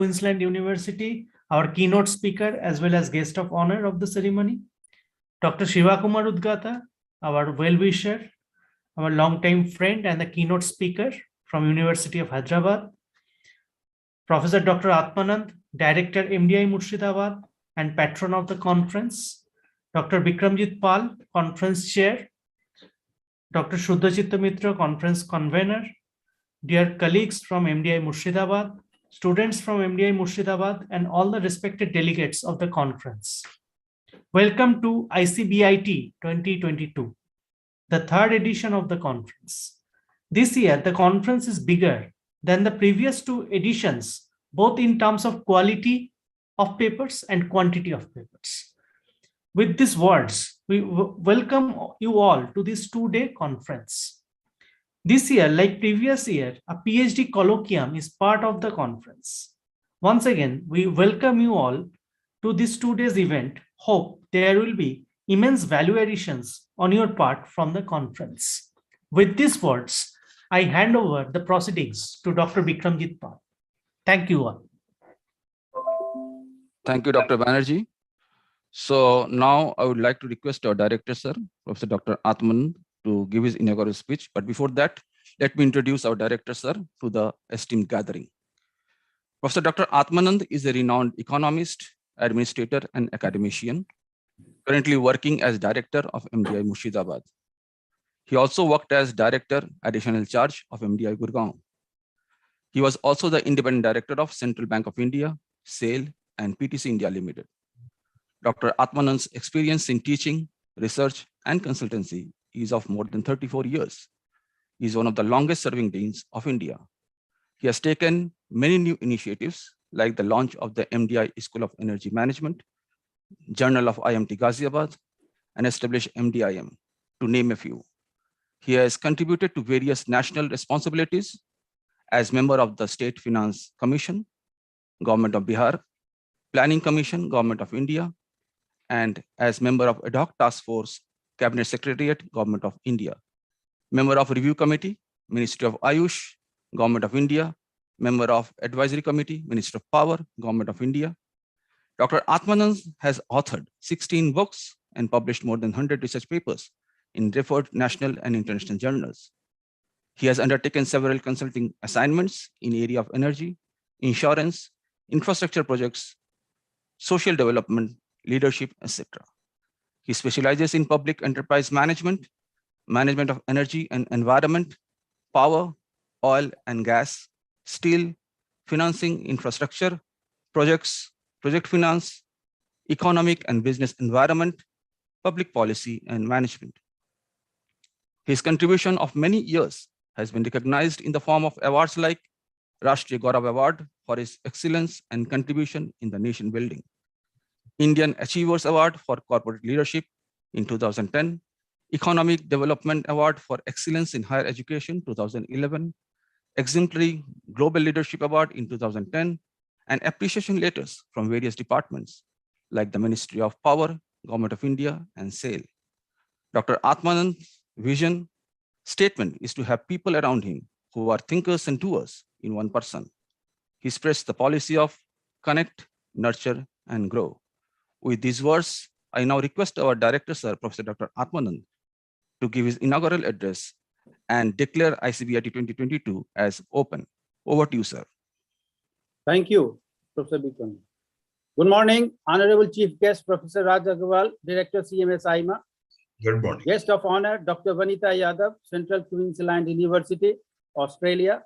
Queensland University, our keynote speaker as well as guest of honor of the ceremony. Dr. Shiva Kumar Udgata, our well-wisher, our long-time friend and the keynote speaker from University of Hyderabad. Professor Dr. Atmanand, Director MDI Murshidabad and patron of the conference. Dr. Bikramjit Pal, Conference Chair. Dr. Shuddhachitta Mitra, Conference Convener. Dear colleagues from MDI Murshidabad, students from MDI Murshidabad, and all the respected delegates of the conference. Welcome to ICBIT 2022, the third edition of the conference. This year, the conference is bigger than the previous two editions, both in terms of quality of papers and quantity of papers. With these words, we welcome you all to this two-day conference. This year, like previous year, a PhD colloquium is part of the conference. Once again, we welcome you all to this 2 days event. Hope there will be immense value additions on your part from the conference. With these words, I hand over the proceedings to Dr. Bikramjit Pal. Thank you all. Thank you, Dr. Banerjee. So now I would like to request our director, sir, Professor Dr. Atmanand, to give his inaugural speech. But before that, let me introduce our director, sir, to the esteemed gathering. Professor Dr. Atmanand is a renowned economist, administrator, and academician, currently working as director of MDI Murshidabad. He also worked as director, additional charge of MDI Gurgaon. He was also the independent director of Central Bank of India, SAIL, and PTC India Limited. Dr. Atmanand's experience in teaching, research, and consultancy is of more than 34 years. He is one of the longest serving deans of India. He has taken many new initiatives like the launch of the MDI School of Energy Management, Journal of IMT Ghaziabad, and established MDIM, to name a few. He has contributed to various national responsibilities as member of the State Finance Commission, Government of Bihar, Planning Commission, Government of India, and as member of Ad hoc Task Force, Cabinet Secretariat, Government of India, member of Review Committee, Ministry of Ayush, Government of India, member of Advisory Committee, Ministry of Power, Government of India. Dr. Atmanand has authored 16 books and published more than 100 research papers in referred national and international journals. He has undertaken several consulting assignments in area of energy, insurance, infrastructure projects, social development, leadership, etc. He specializes in public enterprise management, management of energy and environment, power, oil and gas, steel, financing, infrastructure, projects, project finance, economic and business environment, public policy and management. His contribution of many years has been recognized in the form of awards like Rashtriya Gaurav Award for his excellence and contribution in the nation building, Indian Achievers Award for Corporate Leadership in 2010, Economic Development Award for Excellence in Higher Education 2011, Exemplary Global Leadership Award in 2010, and appreciation letters from various departments like the Ministry of Power, Government of India, and SAIL. Dr. Atmanand's vision statement is to have people around him who are thinkers and doers in one person. He expressed the policy of connect, nurture, and grow. With these words, I now request our director, sir, Professor Dr. Atmanand, to give his inaugural address and declare ICBIT 2022 as open. Over to you, sir. Thank you, Professor Bikram. Good morning, Honorable Chief Guest, Professor Raj Agarwal, Director, CMS IMA. Good morning. Guest of Honor, Dr. Vanita Yadav, Central Queensland University, Australia.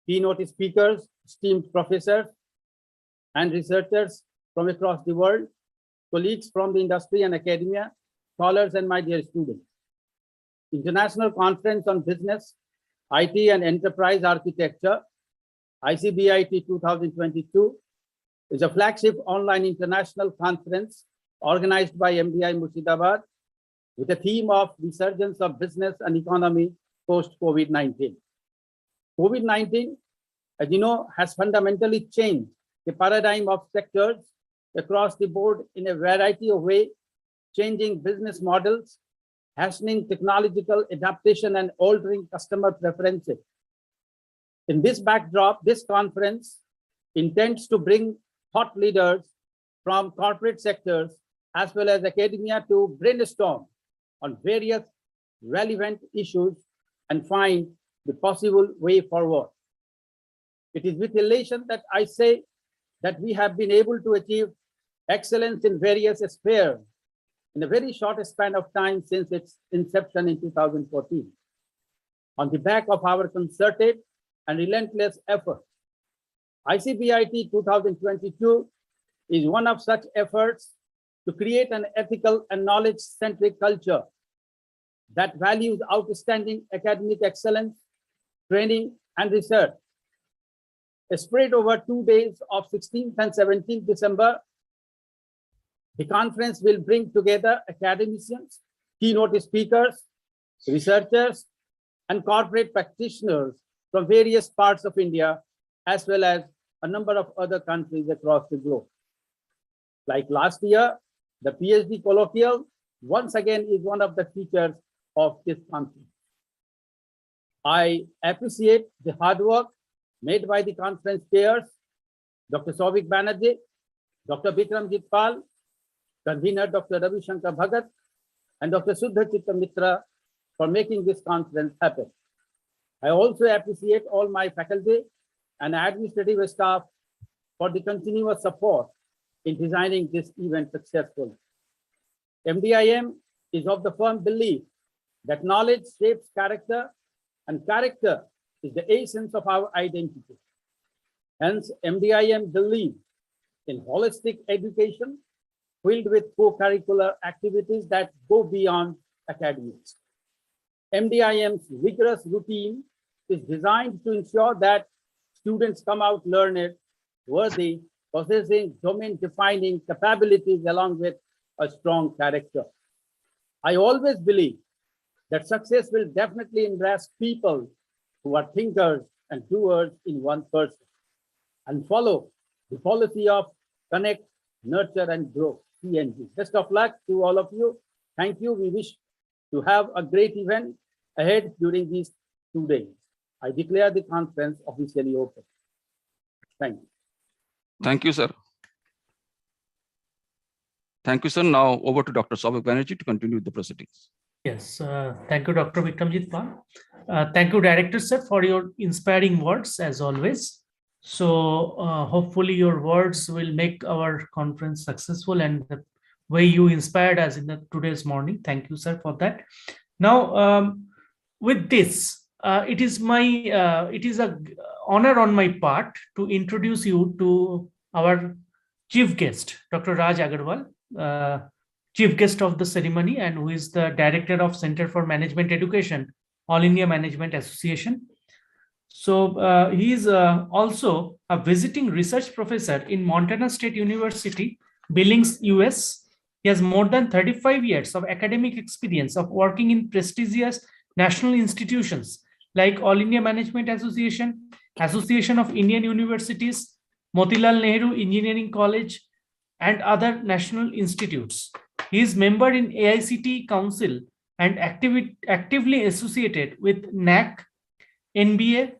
Keynote speakers, esteemed professors and researchers from across the world, colleagues from the industry and academia, scholars, and my dear students. International Conference on Business, IT and Enterprise Architecture, ICBIT 2022, is a flagship online international conference organized by MDI Murshidabad with a theme of resurgence of business and economy post-COVID-19. COVID-19, as you know, has fundamentally changed the paradigm of sectors across the board in a variety of ways, changing business models, hastening technological adaptation, and altering customer preferences. In this backdrop, this conference intends to bring thought leaders from corporate sectors as well as academia to brainstorm on various relevant issues and find the possible way forward. It is with elation that I say that we have been able to achieve excellence in various spheres in a very short span of time since its inception in 2014. On the back of our concerted and relentless efforts, ICBIT 2022 is one of such efforts to create an ethical and knowledge-centric culture that values outstanding academic excellence, training, and research. Spread over 2 days of 16th and 17th December, the conference will bring together academicians, keynote speakers, researchers, and corporate practitioners from various parts of India, as well as a number of other countries across the globe. Like last year, the PhD colloquial once again is one of the features of this conference. I appreciate the hard work made by the conference chairs, Dr. Souvik Banerjee, Dr. Bikramjit Pal, convener Dr. Ravi Shankar Bhagat, and Dr. Suddha Chitta Mitra for making this conference happen. I also appreciate all my faculty and administrative staff for the continuous support in designing this event successfully. MDIM is of the firm belief that knowledge shapes character, and character is the essence of our identity. Hence, MDIM believes in holistic education filled with co-curricular activities that go beyond academics. MDIM's rigorous routine is designed to ensure that students come out learned, worthy, possessing domain-defining capabilities along with a strong character. I always believe that success will definitely embrace people who are thinkers and doers in one person and follow the policy of connect, nurture, and grow, CNG. Best of luck to all of you. Thank you. We wish to have a great event ahead during these 2 days. I declare the conference officially open. Thank you. Thank you, sir. Thank you, sir. Now over to Dr. Souvik Banerjee to continue the proceedings. Yes, thank you, Dr. Bikramjit Pal. Thank you, Director Sir, for your inspiring words as always. So hopefully your words will make our conference successful, and the way you inspired us in the today's morning. Thank you, sir, for that. Now, with this, it is an honor on my part to introduce you to our chief guest, Dr. Raj Agarwal, chief guest of the ceremony, and who is the director of Center for Management Education, All India Management Association. So he is also a visiting research professor in Montana State University, Billings, US. He has more than 35 years of academic experience of working in prestigious national institutions like All India Management Association, Association of Indian Universities, Motilal Nehru Engineering College, and other national institutes. He is member in AICTE Council and actively associated with NAC, NBA,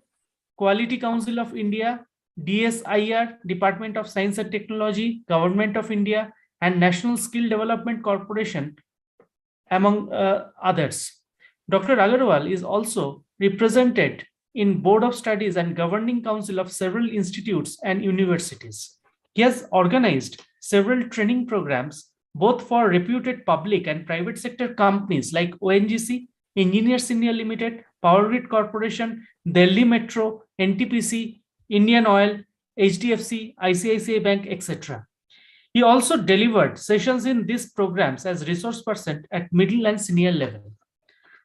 Quality Council of India, DSIR, Department of Science and Technology, Government of India, and National Skill Development Corporation, among others. Dr. Agarwal is also represented in Board of Studies and Governing Council of several institutes and universities. He has organized several training programs, both for reputed public and private sector companies like ONGC, Engineers India Limited, Power Grid Corporation, Delhi Metro, NTPC, Indian Oil, HDFC, ICICI Bank, etc. He also delivered sessions in these programs as resource person at middle and senior level.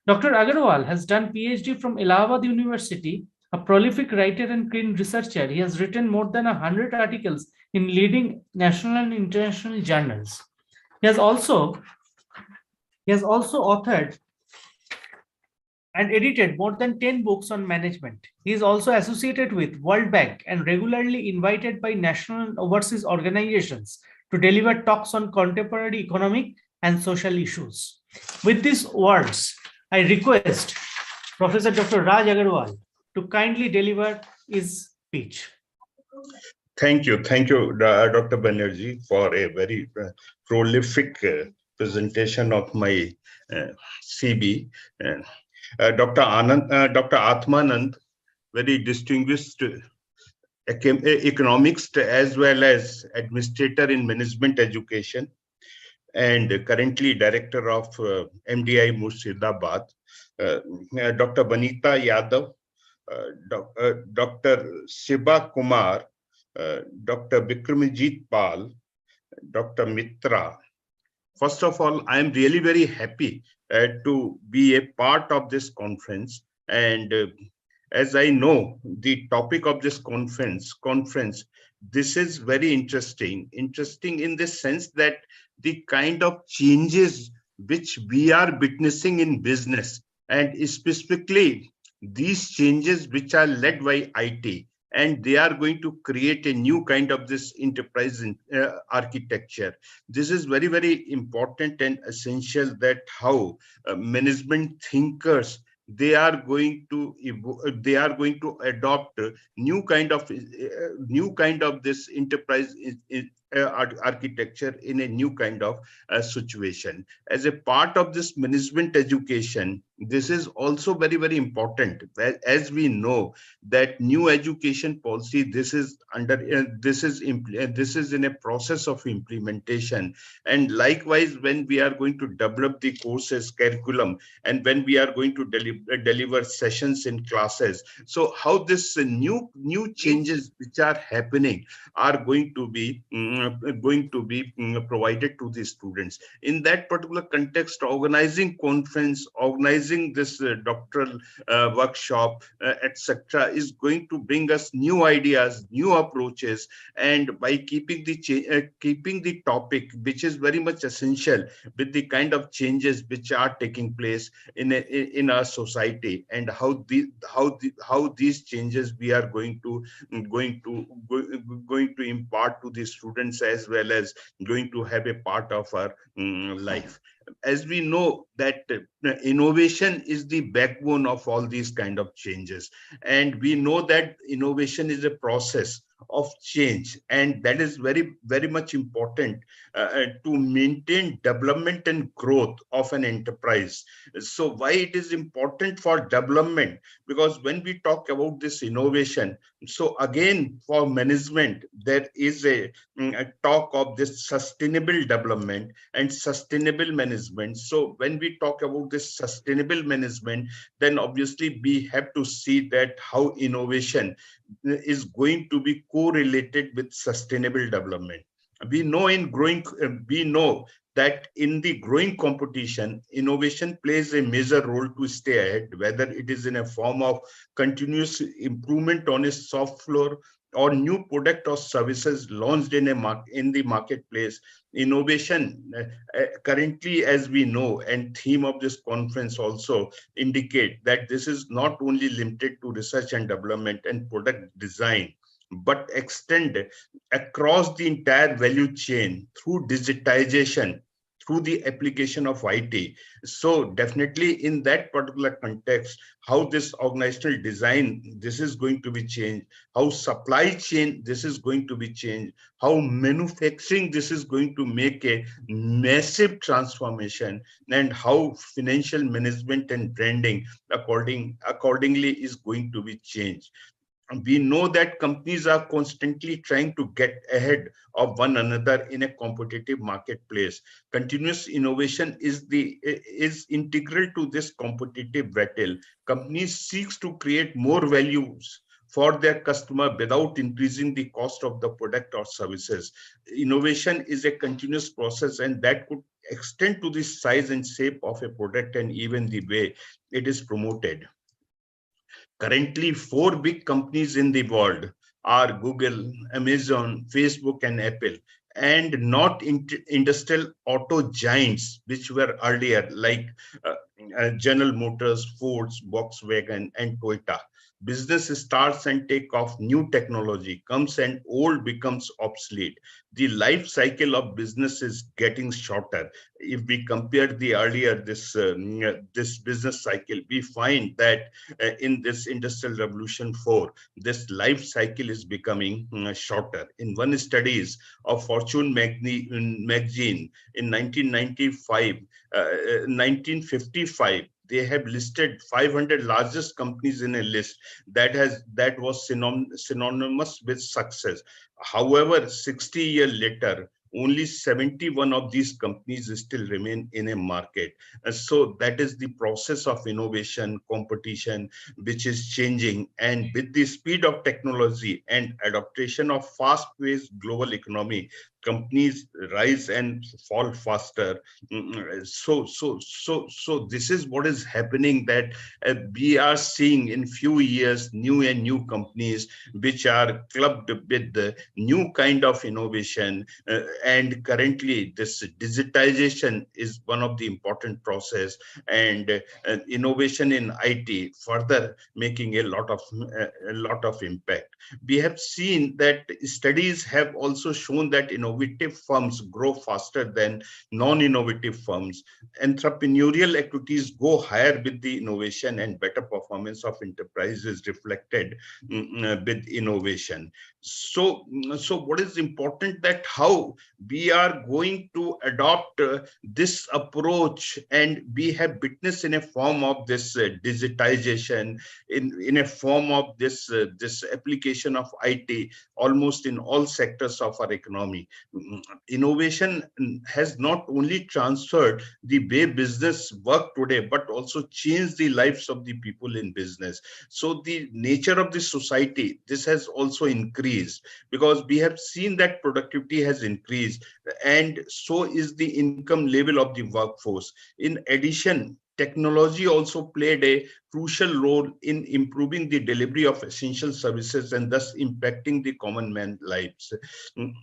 Dr. Agarwal has done PhD from Allahabad University, a prolific writer and keen researcher. He has written more than 100 articles in leading national and international journals. He has also authored and edited more than 10 books on management. He is also associated with World Bank and regularly invited by national and overseas organizations to deliver talks on contemporary economic and social issues. With these words, I request Professor Dr. Raj Agarwal to kindly deliver his speech. Thank you, Dr. Banerjee, for a very prolific presentation of my CB. Dr. Dr. Atmanand, very distinguished economics as well as administrator in management education, and currently director of MDI Murshidabad. Dr. Vanita Yadav, Dr. Shiba Kumar, Dr. Vikramjit Pal, Dr. Mitra. First of all, I am really very happy to be a part of this conference. And as I know the topic of this conference, this is very interesting. Interesting in the sense that the kind of changes which we are witnessing in business, and specifically these changes which are led by IT, and they are going to create a new kind of this enterprise architecture. This is very, very important and essential, that how management thinkers, they are going to adopt new kind of this enterprise architecture in a new kind of situation. As a part of this management education, this is also very, very important. As we know that new education policy, this is in a process of implementation. And likewise, when we are going to develop the courses curriculum, and when we are going to deliver sessions in classes, so how this new changes which are happening are going to be provided to the students. In that particular context, organizing conference, organizing this doctoral workshop, etc., is going to bring us new ideas, new approaches, and by keeping the topic, which is very much essential with the kind of changes which are taking place in our society, and how these changes we are going to impart to the students, as well as going to have a part of our life. As we know that innovation is the backbone of all these kind of changes, and we know that innovation is a process of change, and that is very, very much important to maintain development and growth of an enterprise. So why it is important for development? Because when we talk about this innovation, so again, for management, there is a talk of this sustainable development and sustainable management. So when we talk about this sustainable management, then obviously we have to see that how innovation is going to be correlated with sustainable development. We know that in the growing competition, innovation plays a major role to stay ahead, whether it is in a form of continuous improvement on a soft floor, or new product or services launched in the marketplace. Innovation currently, as we know, and theme of this conference also indicate that this is not only limited to research and development and product design, but extend across the entire value chain through digitization, through the application of IT. So definitely in that particular context, how this organizational design, this is going to be changed, how supply chain, this is going to be changed, how manufacturing, this is going to make a massive transformation, and how financial management and branding accordingly is going to be changed. We know that companies are constantly trying to get ahead of one another in a competitive marketplace. Continuous innovation is integral to this competitive battle. Companies seeks to create more values for their customer without increasing the cost of the product or services. Innovation is a continuous process, and that could extend to the size and shape of a product and even the way it is promoted. Currently, 4 big companies in the world are Google, Amazon, Facebook, and Apple, and not industrial auto giants, which were earlier, like General Motors, Ford, Volkswagen, and Toyota. business starts and take off, new technology comes and old becomes obsolete. The life cycle of business is getting shorter. If we compare the earlier this business cycle, we find that in this industrial revolution 4, this life cycle is becoming shorter. In one studies of Fortune magazine in 1955, they have listed 500 largest companies in a list that was synonymous with success. However, 60 years later, only 71 of these companies still remain in a market. So that is the process of innovation, competition, which is changing. And with the speed of technology and adaptation of fast-paced global economy, companies rise and fall faster. So this is what is happening, that we are seeing in few years new companies which are clubbed with the new kind of innovation. And currently this digitization is one of the important process, and innovation in IT further making a lot of impact. We have seen that studies have also shown that innovative firms grow faster than non-innovative firms. Entrepreneurial activities go higher with the innovation, and better performance of enterprise is reflected with innovation. So what is important, that how we are going to adopt this approach, and we have witnessed in a form of this digitization, in a form of this application of IT almost in all sectors of our economy. Innovation has not only transferred the way business work today, but also changed the lives of the people in business. So the nature of the society, this has also increased, because we have seen that productivity has increased, and so is the income level of the workforce. In addition, technology also played a crucial role in improving the delivery of essential services, and thus impacting the common man lives.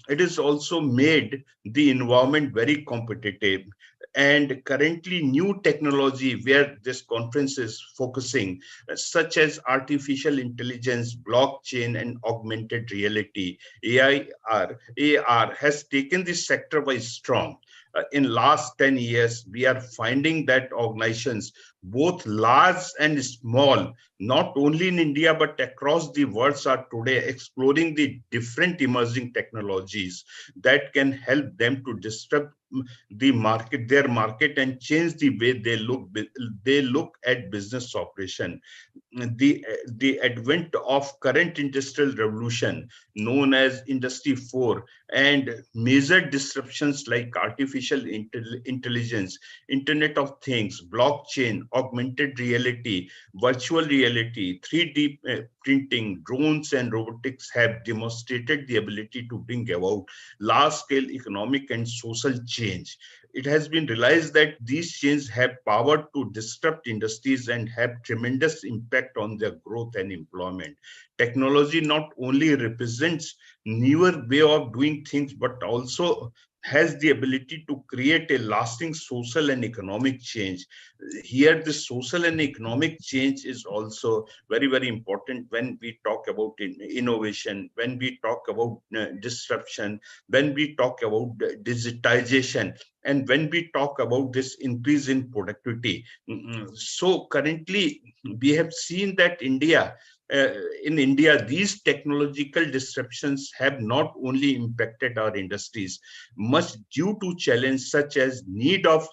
It has also made the environment very competitive. And currently new technology where this conference is focusing, such as artificial intelligence, blockchain, and augmented reality, AR has taken this sector by storm. In last 10 years, we are finding that organizations, both large and small, not only in India, but across the world, are today exploring the different emerging technologies that can help them to disrupt their market, and change the way they look at business operation. The advent of current industrial revolution, known as Industry 4, and major disruptions like artificial intelligence, Internet of Things, blockchain, augmented reality, virtual reality, 3D printing, drones, and robotics have demonstrated the ability to bring about large-scale economic and social change. It has been realized that these changes have power to disrupt industries and have tremendous impact on their growth and employment. Technology not only represents newer way of doing things, but also has the ability to create a lasting social and economic change. Here, the social and economic change is also very, very important when we talk about innovation, when we talk about disruption, when we talk about digitization, and when we talk about this increase in productivity. So currently, we have seen that in India, these technological disruptions have not only impacted our industries, much due to challenges such as need of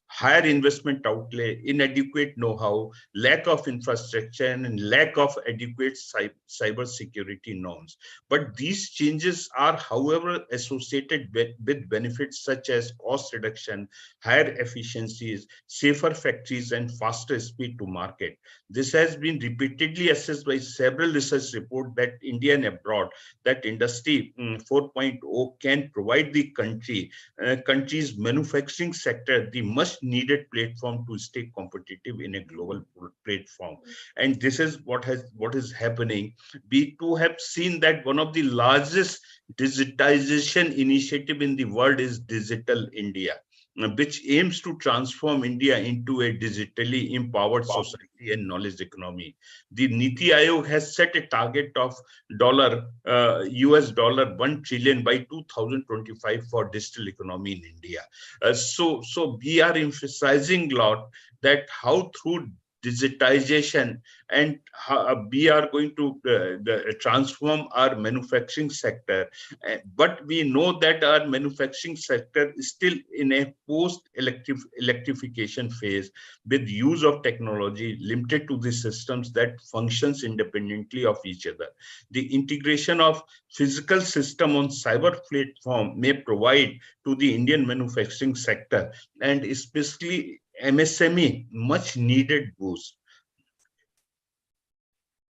higher investment outlay, inadequate know-how, lack of infrastructure, and lack of adequate cyber security norms. But these changes are, however, associated with benefits such as cost reduction, higher efficiencies, safer factories, and faster speed to market. This has been repeatedly assessed by several research reports that India and abroad, that Industry 4.0 can provide the country's manufacturing sector the much needed platform to stay competitive in a global platform. And this is what is happening. We too have seen that one of the largest digitization initiative in the world is Digital India. which aims to transform India into a digitally empowered society and knowledge economy. The Niti Aayog has set a target of US dollar 1 trillion by 2025 for digital economy in India. So we are emphasizing a lot that how through digitization and how we are going to transform our manufacturing sector. But we know that our manufacturing sector is still in a post-electrification phase with use of technology limited to the systems that functions independently of each other. The integration of physical system on cyber platform may provide to the Indian manufacturing sector and especially MSME much needed boost.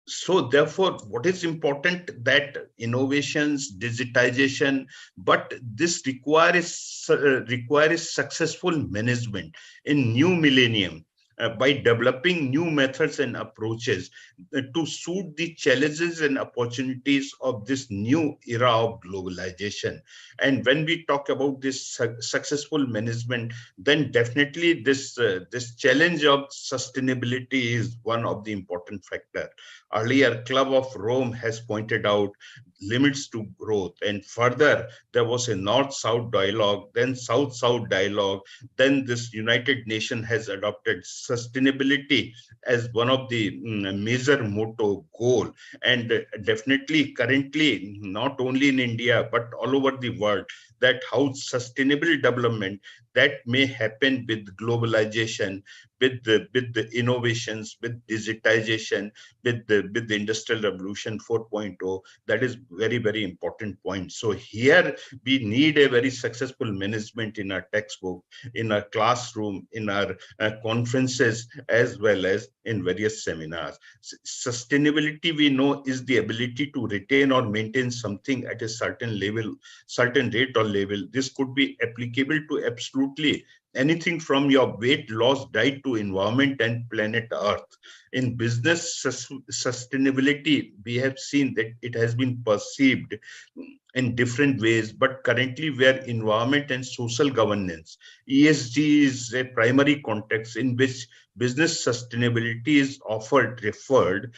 So therefore, what is important that innovations, digitization, but this requires successful management in new millennium by developing new methods and approaches to suit the challenges and opportunities of this new era of globalization. And when we talk about this successful management, then definitely this challenge of sustainability is one of the important factor. Earlier, Club of Rome has pointed out limits to growth. And further, there was a North-South dialogue, then South-South dialogue. Then this United Nations has adopted sustainability as one of the major motto goal. And definitely currently, not only in India, but all over the world, that how sustainable development that may happen with globalization, with the innovations, with digitization, with the industrial revolution 4.0. That is very, very important point. So here we need a very successful management in our textbook, in our classroom, in our conferences, as well as in various seminars. Sustainability, we know, is the ability to retain or maintain something at a certain level, certain rate or level. This could be applicable to absolutely anything from your weight loss diet to environment and planet Earth. In business sustainability, we have seen that it has been perceived in different ways, but currently where environment and social governance, ESG is a primary context in which business sustainability is referred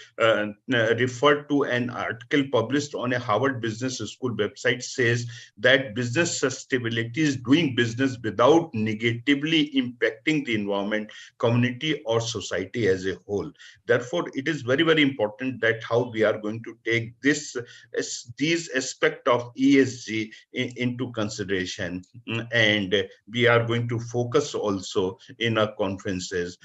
to. An article published on a Harvard Business School website says that business sustainability is doing business without negatively impacting the environment, community, or society as a whole. Therefore, it is very, very important that how we are going to take these aspects of ESG into consideration, and we are going to focus also in our conferences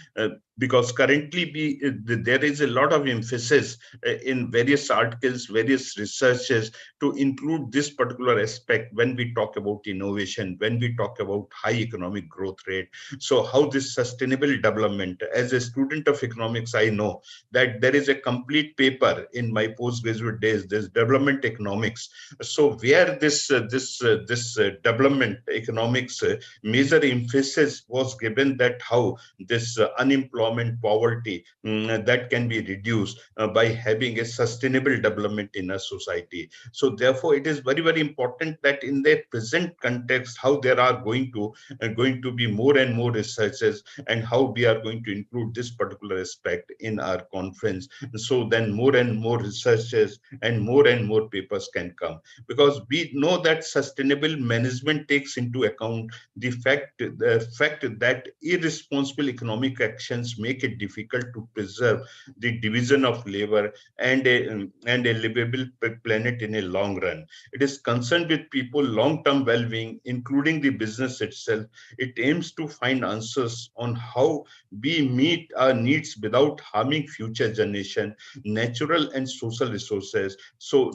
because currently there is a lot of emphasis in various articles, various researches to include this particular aspect when we talk about innovation, when we talk about high economic growth rate. So how this sustainable development, as a student of economics, I know that there is a complete paper in my postgraduate days, this development economics. So where this development economics major emphasis was given that how this unemployment, poverty that can be reduced by having a sustainable development in a society. So therefore, it is very, very important that in the present context, how there are going to be more and more researches and how we are going to include this particular aspect in our conference. So then more and more researches and more papers can come, because we know that sustainable management takes into account the fact that irresponsible economic actions make it difficult to preserve the division of labor and a livable planet in a long run. It is concerned with people long-term well-being, including the business itself. It aims to find answers on how we meet our needs without harming future generation, natural and social resources. So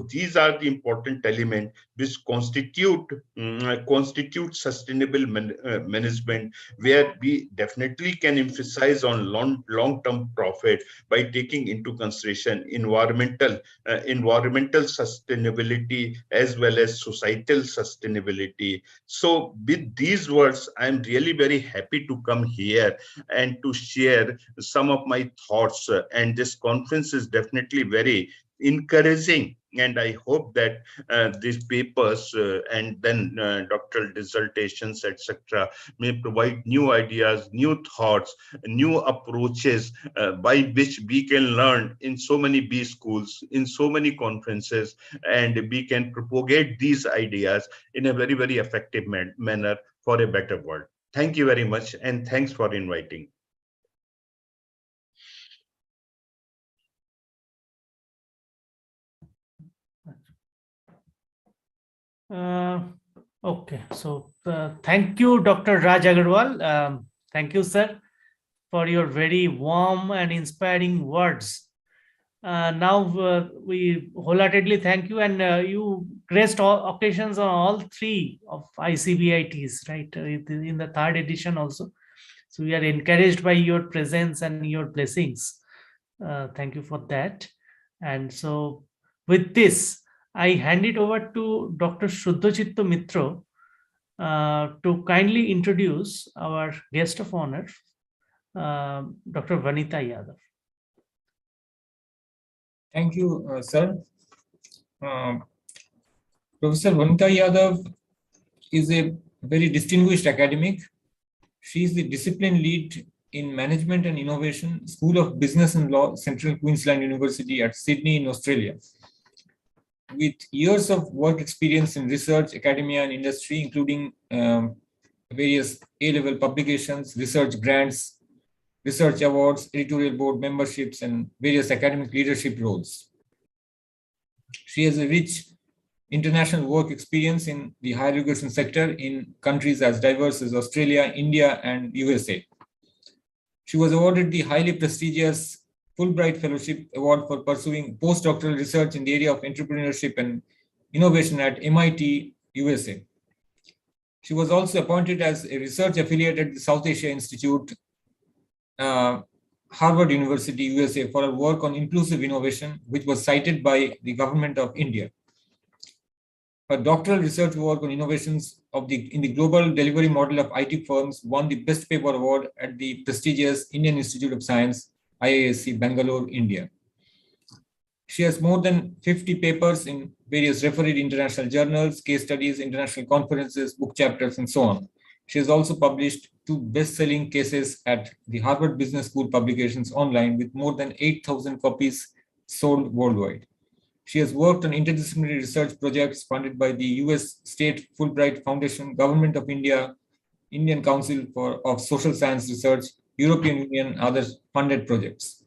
these are the important elements which constitute sustainable management, where we definitely can emphasize on long-term profit by taking into consideration environmental sustainability as well as societal sustainability. So with these words, I'm really very happy to come here and to share some of my thoughts. And this conference is definitely very encouraging And I hope that these papers and then doctoral dissertations, etc., may provide new ideas, new thoughts, new approaches by which we can learn in so many B schools, in so many conferences, and we can propagate these ideas in a very, very effective manner for a better world. Thank you very much, and thanks for inviting. Okay, so thank you, Dr. Raj Agarwal. Thank you, sir, for your very warm and inspiring words. Now we wholeheartedly thank you, and you graced all occasions on all three of ICBITs, right? In the third edition also. So we are encouraged by your presence and your blessings. Thank you for that. And so with this, I hand it over to Dr. Shuddhachitto Mitro to kindly introduce our guest of honor, Dr. Vanita Yadav. Thank you, sir. Professor Vanita Yadav is a very distinguished academic. She is the discipline lead in Management and Innovation, School of Business and Law, Central Queensland University at Sydney in Australia. With years of work experience in research, academia, and industry, including various A-level publications, research grants, research awards, editorial board memberships, and various academic leadership roles. She has a rich international work experience in the higher education sector in countries as diverse as Australia, India, and USA. She was awarded the highly prestigious Fulbright Fellowship Award for pursuing postdoctoral research in the area of entrepreneurship and innovation at MIT, USA. She was also appointed as a research affiliate at the South Asia Institute, Harvard University, USA, for her work on inclusive innovation, which was cited by the government of India. Her doctoral research work on innovations in the global delivery model of IT firms won the Best Paper Award at the prestigious Indian Institute of Science, IISc, Bangalore, India. She has more than 50 papers in various refereed international journals, case studies, international conferences, book chapters, and so on. She has also published 2 best-selling cases at the Harvard Business School publications online with more than 8,000 copies sold worldwide. She has worked on interdisciplinary research projects funded by the US State Fulbright Foundation, Government of India, Indian Council of Social Science Research, European Union, and other funded projects.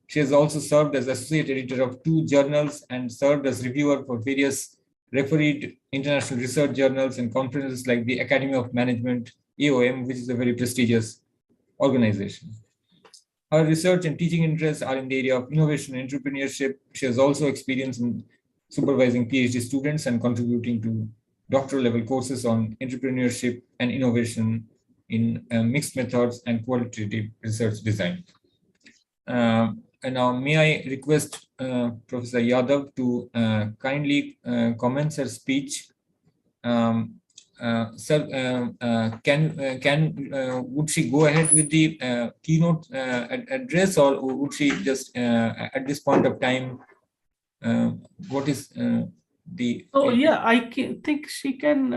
She has also served as associate editor of 2 journals and served as reviewer for various refereed international research journals and conferences like the Academy of Management, AOM, which is a very prestigious organization. Her research and teaching interests are in the area of innovation and entrepreneurship. She has also experience in supervising PhD students and contributing to doctoral level courses on entrepreneurship and innovation in mixed methods and qualitative research design. And now may I request Professor Yadav to kindly commence her speech. Sir, would she go ahead with the keynote address, or would she just at this point of time, what is the? Oh yeah, I think she can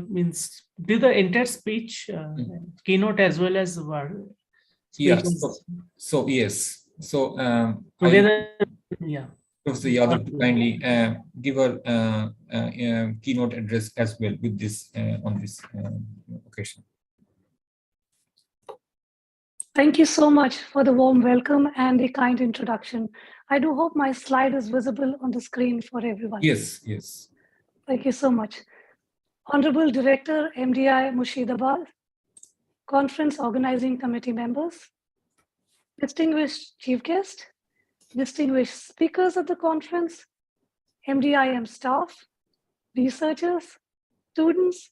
means do the entire speech, keynote as well as yes. So yes. So together, yeah. Professor Yadav to kindly give her keynote address as well with this on this occasion. Thank you so much for the warm welcome and the kind introduction. I do hope my slide is visible on the screen for everyone. Yes, yes. Thank you so much. Honorable Director, MDI Murshidabad, Conference Organizing Committee members, distinguished chief guest, distinguished speakers at the conference, MDIM staff, researchers, students,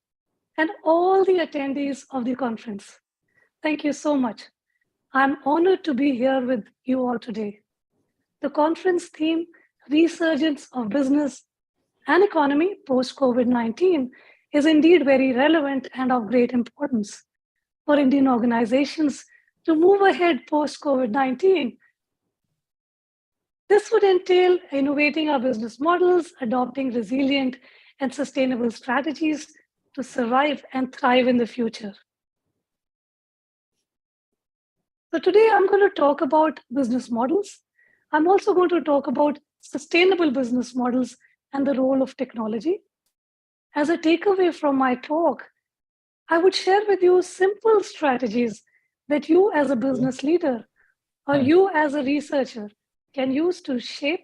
and all the attendees of the conference. Thank you so much. I'm honored to be here with you all today. The conference theme, Resurgence of Business and Economy post-COVID-19, is indeed very relevant and of great importance for Indian organizations to move ahead post-COVID-19 This would entail innovating our business models, adopting resilient and sustainable strategies to survive and thrive in the future. So today I'm going to talk about business models. I'm also going to talk about sustainable business models and the role of technology. As a takeaway from my talk, I would share with you simple strategies that you as a business leader or you as a researcher can use to shape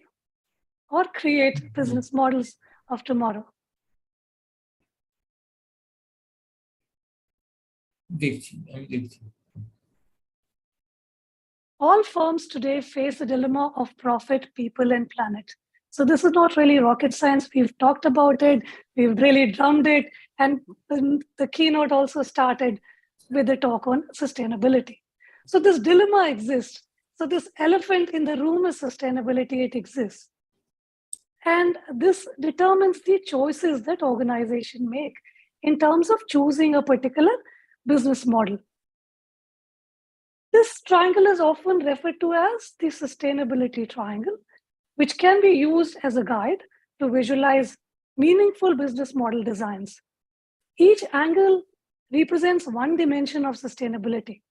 or create business models of tomorrow. All firms today face the dilemma of profit, people, and planet. So this is not really rocket science. We've talked about it. We've really drummed it. And the keynote also started with a talk on sustainability. So this dilemma exists. So this elephant in the room is sustainability. It exists. And this determines the choices that organizations make in terms of choosing a particular business model. This triangle is often referred to as the sustainability triangle, which can be used as a guide to visualize meaningful business model designs. Each angle represents one dimension of sustainability,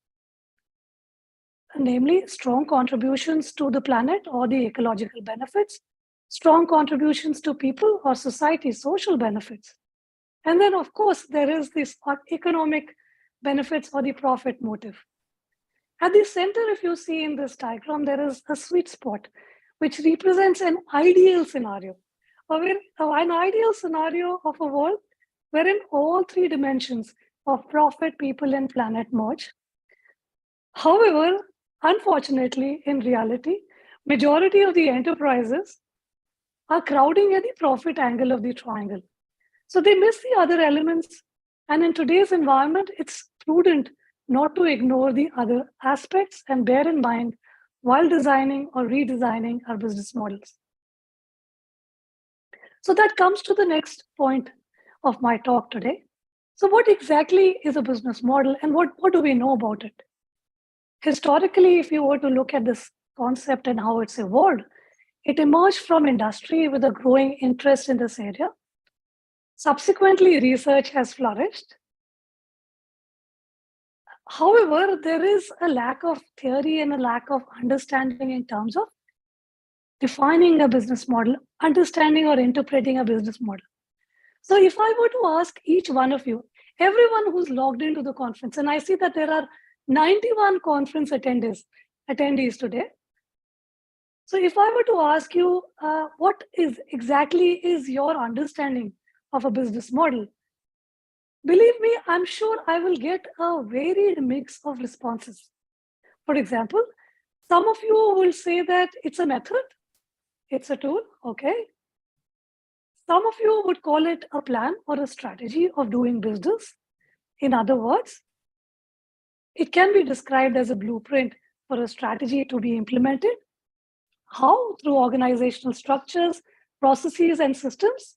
namely strong contributions to the planet or the ecological benefits, strong contributions to people or society, social benefits. And then, of course, there is this economic benefits or the profit motive. At the center, if you see in this diagram, there is a sweet spot, which represents an ideal scenario, an ideal scenario of a world wherein all three dimensions of profit, people, and planet merge. However, unfortunately, in reality, majority of the enterprises are crowding at the profit angle of the triangle. So they miss the other elements. And in today's environment, it's prudent not to ignore the other aspects and bear in mind while designing or redesigning our business models. So that comes to the next point of my talk today. So what exactly is a business model and what do we know about it? Historically, if you were to look at this concept and how it's evolved, it emerged from industry with a growing interest in this area. Subsequently, research has flourished. However, there is a lack of theory and a lack of understanding in terms of defining a business model, understanding or interpreting a business model. So if I were to ask each one of you, everyone who's logged into the conference, and I see that there are 91 conference attendees today. So if I were to ask you, what exactly is your understanding of a business model? Believe me, I'm sure I will get a varied mix of responses. For example, some of you will say that it's a method, it's a tool, okay? Some of you would call it a plan or a strategy of doing business. In other words, it can be described as a blueprint for a strategy to be implemented. How? Through organizational structures, processes, and systems.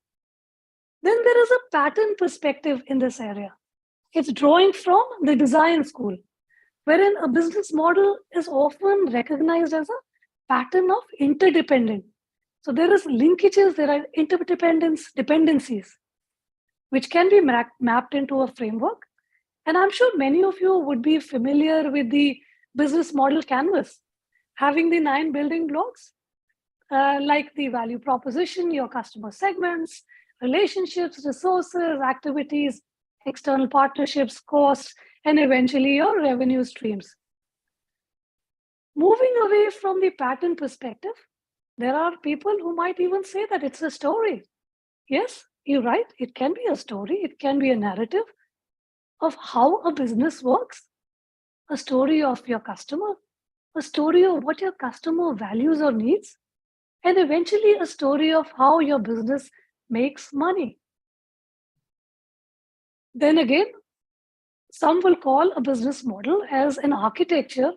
Then there is a pattern perspective in this area. It's drawing from the design school, wherein a business model is often recognized as a pattern of interdependent. So there is linkages, there are dependencies, which can be mapped into a framework. And I'm sure many of you would be familiar with the business model canvas, having the 9 building blocks, like the value proposition, your customer segments, relationships, resources, activities, external partnerships, costs, and eventually your revenue streams. Moving away from the pattern perspective, there are people who might even say that it's a story. Yes, you're right. It can be a story. It can be a narrative of how a business works, a story of your customer, a story of what your customer values or needs, and eventually a story of how your business makes money. Then again, some will call a business model as an architecture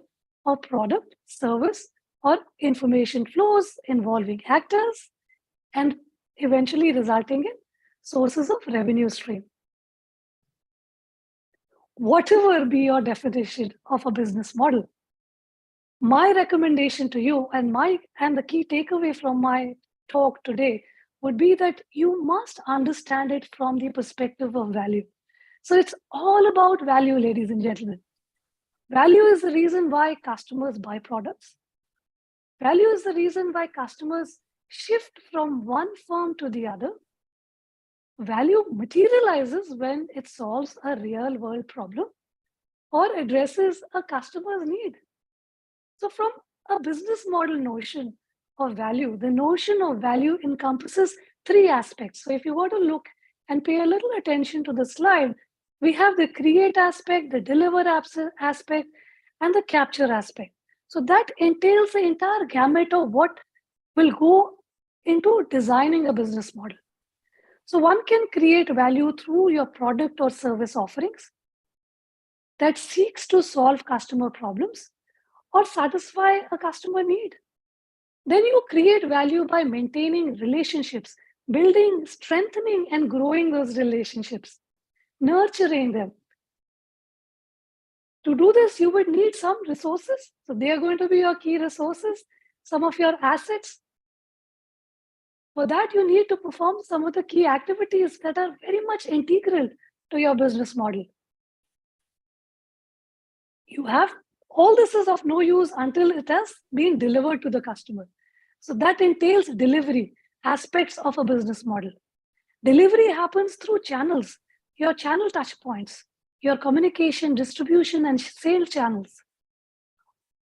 of product, service, or information flows involving actors and eventually resulting in sources of revenue stream. Whatever be your definition of a business model, My recommendation to you and the key takeaway from my talk today would be that you must understand it from the perspective of value. So it's all about value, ladies and gentlemen. Value is the reason why customers buy products. Value is the reason why customers shift from one firm to the other. Value materializes when it solves a real world problem or addresses a customer's need. So from a business model notion of value, the notion of value encompasses three aspects. So if you want to look and pay a little attention to the slide, we have the create aspect, the deliver aspect, and the capture aspect. So that entails the entire gamut of what will go into designing a business model. So one can create value through your product or service offerings that seeks to solve customer problems or satisfy a customer need. Then you create value by maintaining relationships, building, strengthening, and growing those relationships, nurturing them. To do this, you would need some resources. So they are going to be your key resources, some of your assets. For that, you need to perform some of the key activities that are very much integral to your business model. You have all this is of no use until it has been delivered to the customer. So that entails delivery aspects of a business model. Delivery happens through channels, your channel touch points, your communication, distribution, and sales channels.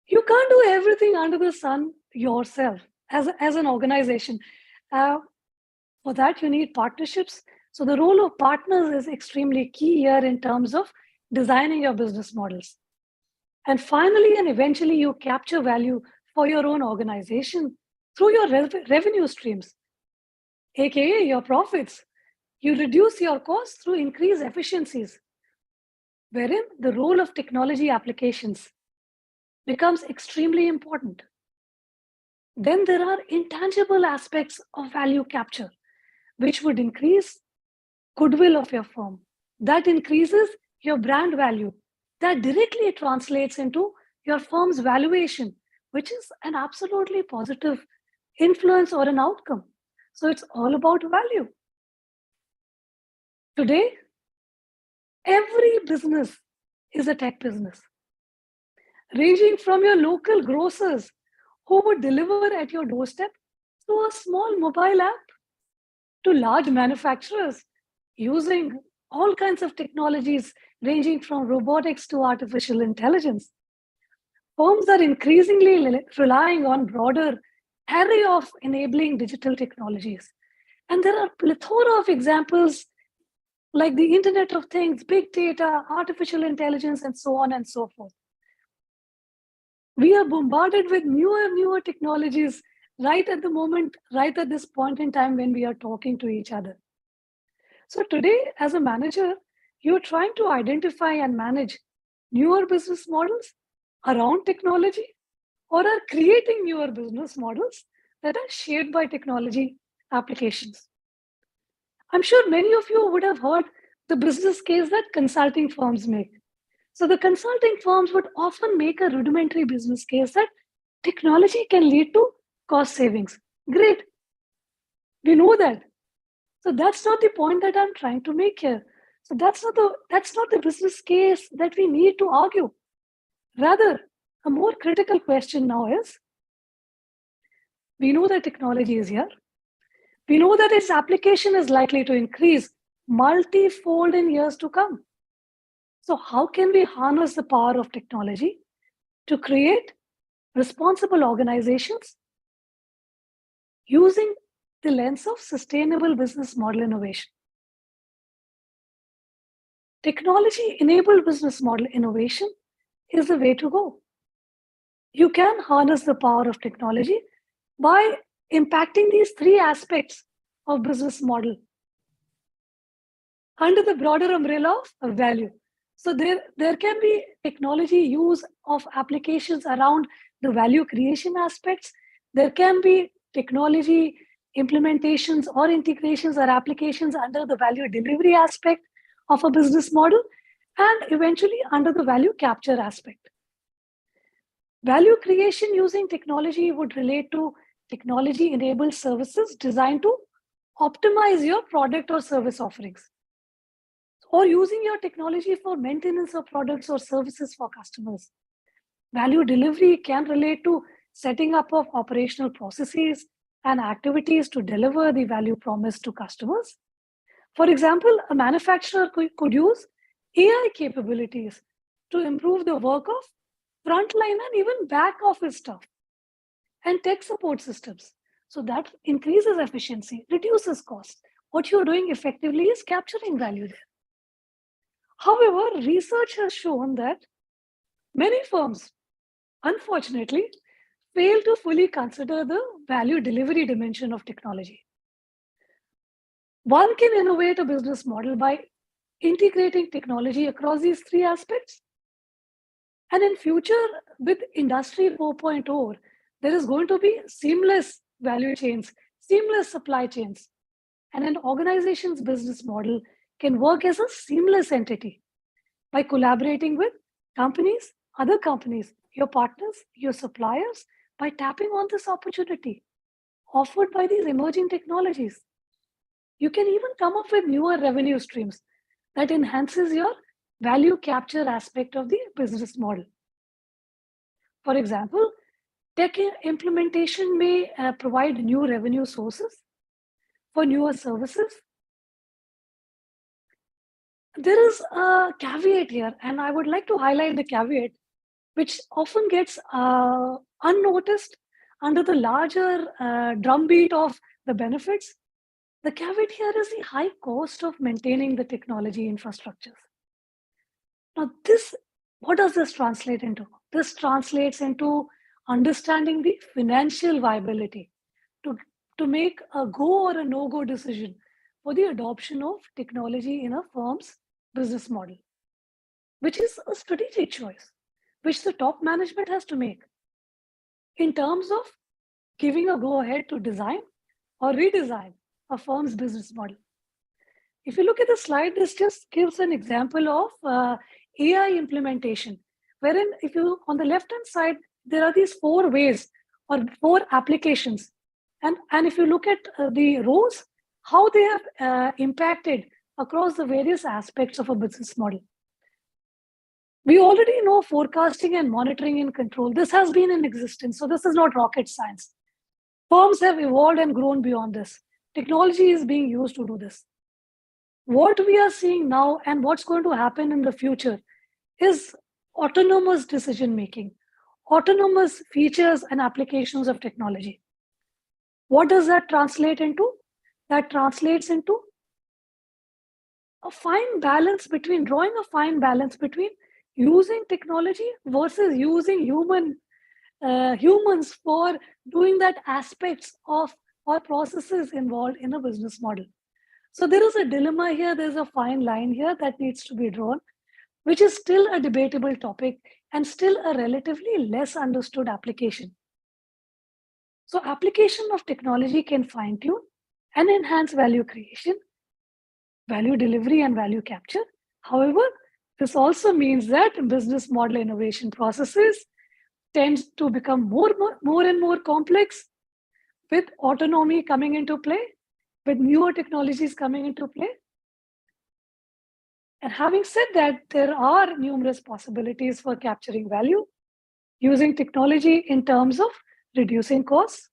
You can't do everything under the sun yourself as an organization. For that, you need partnerships. So the role of partners is extremely key here in terms of designing your business models. And finally, and eventually, you capture value for your own organization through your revenue streams, aka your profits. You reduce your costs through increased efficiencies, wherein the role of technology applications becomes extremely important. Then there are intangible aspects of value capture, which would increase goodwill of your firm. That increases your brand value. That directly translates into your firm's valuation, which is an absolutely positive influence or an outcome. So it's all about value. Today, every business is a tech business, ranging from your local grocers who would deliver at your doorstep to a small mobile app to large manufacturers using all kinds of technologies ranging from robotics to artificial intelligence. Firms are increasingly relying on broader array of enabling digital technologies. And there are plethora of examples like the Internet of Things, big data, artificial intelligence, and so on and so forth. We are bombarded with newer technologies right at the moment, right at this point in time when we are talking to each other. So today, as a manager, you're trying to identify and manage newer business models around technology or are creating newer business models that are shaped by technology applications. I'm sure many of you would have heard the business case that consulting firms make. So the consulting firms would often make a rudimentary business case that technology can lead to cost savings. Great. We know that. So that's not the point that I'm trying to make here. So that's not the business case that we need to argue. Rather, a more critical question now is, we know that technology is here. We know that its application is likely to increase multi-fold in years to come. So how can we harness the power of technology to create responsible organizations using the lens of sustainable business model innovation? Technology-enabled business model innovation is the way to go. You can harness the power of technology by impacting these three aspects of business model under the broader umbrella of value. So there can be technology use of applications around the value creation aspects. There can be technology implementations or integrations or applications under the value delivery aspect of a business model, and eventually under the value capture aspect. Value creation using technology would relate to technology-enabled services designed to optimize your product or service offerings, or using your technology for maintenance of products or services for customers. Value delivery can relate to setting up of operational processes and activities to deliver the value promised to customers. For example, a manufacturer could use AI capabilities to improve the work of frontline and even back office staff and tech support systems. So that increases efficiency, reduces cost. What you're doing effectively is capturing value there. However, research has shown that many firms, unfortunately, fail to fully consider the value delivery dimension of technology. One can innovate a business model by integrating technology across these three aspects. And in future, with Industry 4.0, there is going to be seamless value chains, seamless supply chains. And an organization's business model can work as a seamless entity by collaborating with companies, other companies, your partners, your suppliers, by tapping on this opportunity offered by these emerging technologies. You can even come up with newer revenue streams that enhances your value capture aspect of the business model. For example, tech implementation may provide new revenue sources for newer services. There is a caveat here, and I would like to highlight the caveat, which often gets unnoticed under the larger drumbeat of the benefits. The caveat here is the high cost of maintaining the technology infrastructures. Now, what does this translate into? This translates into understanding the financial viability to make a go or a no-go decision for the adoption of technology in a firm's business model, which is a strategic choice, which the top management has to make in terms of giving a go-ahead to design or redesign a firm's business model. If you look at the slide, this just gives an example of AI implementation, wherein if you, on the left-hand side, there are these 4 ways or 4 applications. And if you look at the rows, how they have impacted across the various aspects of a business model. We already know forecasting and monitoring and control. This has been in existence, so this is not rocket science. Firms have evolved and grown beyond this. Technology is being used to do this. What we are seeing now and what's going to happen in the future is autonomous decision-making, autonomous features and applications of technology. What does that translate into? That translates into a fine balance between, drawing a fine balance between using technology versus using humans for doing that aspects of or processes involved in a business model. So there is a dilemma here, there's a fine line here that needs to be drawn, which is still a debatable topic and still a relatively less understood application. So application of technology can fine-tune and enhance value creation, value delivery and value capture. However, this also means that business model innovation processes tend to become more and more complex, with autonomy coming into play, with newer technologies coming into play. And having said that, there are numerous possibilities for capturing value using technology in terms of reducing costs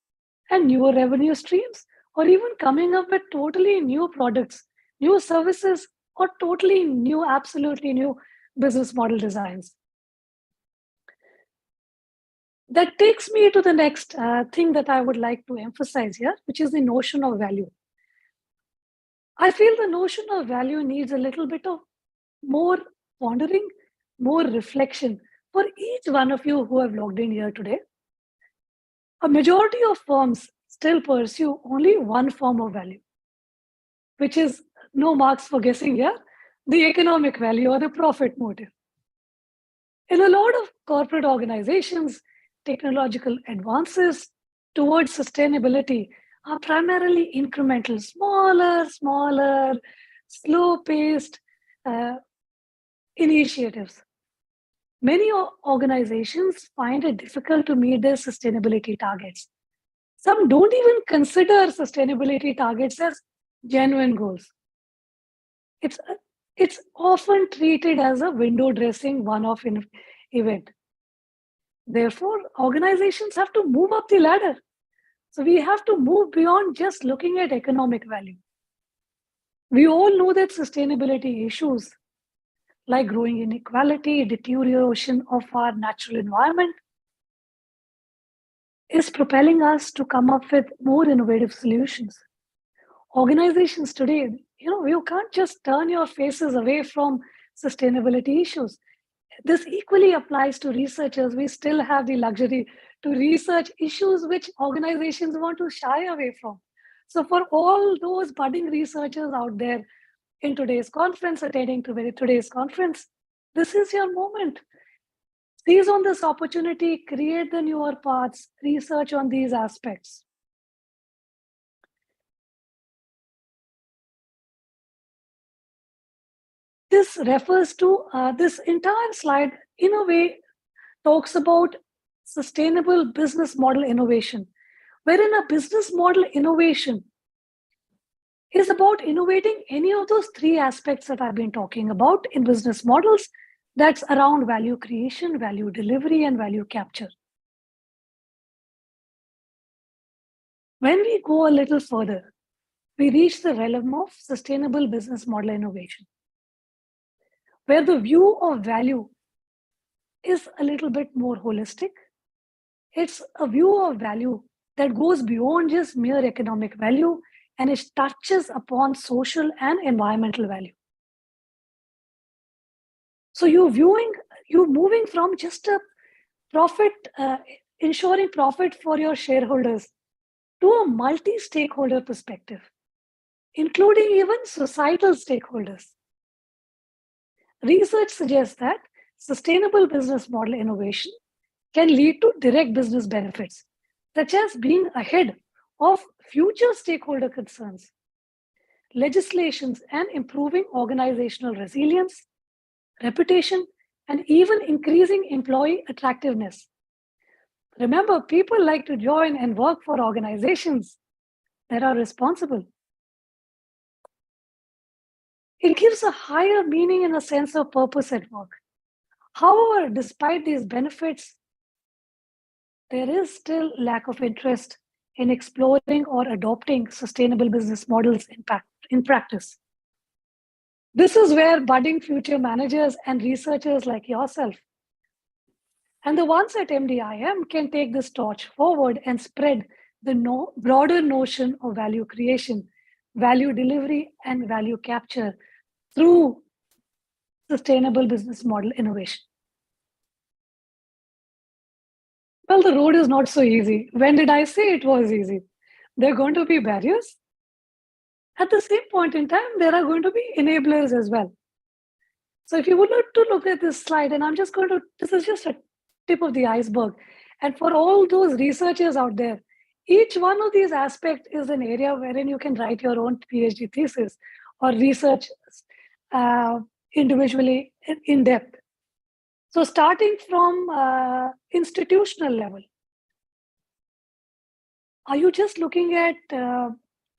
and newer revenue streams, or even coming up with totally new products, new services, or totally new, absolutely new business model designs. That takes me to the next thing that I would like to emphasize here, which is the notion of value. I feel the notion of value needs a little bit of more pondering, more reflection for each one of you who have logged in here today. A majority of firms still pursue only one form of value, which is, no marks for guessing here, the economic value or the profit motive. In a lot of corporate organizations, technological advances towards sustainability are primarily incremental, smaller, slow-paced initiatives. Many organizations find it difficult to meet their sustainability targets. Some don't even consider sustainability targets as genuine goals. It's often treated as a window dressing one-off event. Therefore, organizations have to move up the ladder. So we have to move beyond just looking at economic value. We all know that sustainability issues like growing inequality, deterioration of our natural environment is propelling us to come up with more innovative solutions. Organizations today, you can't just turn your faces away from sustainability issues. This equally applies to researchers. We still have the luxury to research issues which organizations want to shy away from. So for all those budding researchers out there in today's conference, attending to today's conference, this is your moment. Seize on this opportunity, create the newer paths, research on these aspects. This refers to this entire slide, in a way, talks about sustainable business model innovation, wherein a business model innovation is about innovating any of those three aspects that I've been talking about in business models. That's around value creation, value delivery, and value capture. When we go a little further, we reach the realm of sustainable business model innovation, where the view of value is a little bit more holistic. It's a view of value that goes beyond just mere economic value, and it touches upon social and environmental value. So you're moving from just a profit, ensuring profit for your shareholders, to a multi-stakeholder perspective, including even societal stakeholders. Research suggests that sustainable business model innovation can lead to direct business benefits, such as being ahead of future stakeholder concerns, legislations, and improving organizational resilience, reputation, and even increasing employee attractiveness. Remember, people like to join and work for organizations that are responsible. It gives a higher meaning and a sense of purpose at work. However, despite these benefits, there is still lack of interest in exploring or adopting sustainable business models in practice. This is where budding future managers and researchers like yourself and the ones at MDIM can take this torch forward and spread the broader notion of value creation, value delivery, and value capture through sustainable business model innovation. Well, the road is not so easy. When did I say it was easy? There are going to be barriers. At the same point in time, there are going to be enablers as well. So if you would like to look at this slide, and this is just a tip of the iceberg. And for all those researchers out there, each one of these aspects is an area wherein you can write your own PhD thesis or research individually in depth. So starting from institutional level, are you just looking at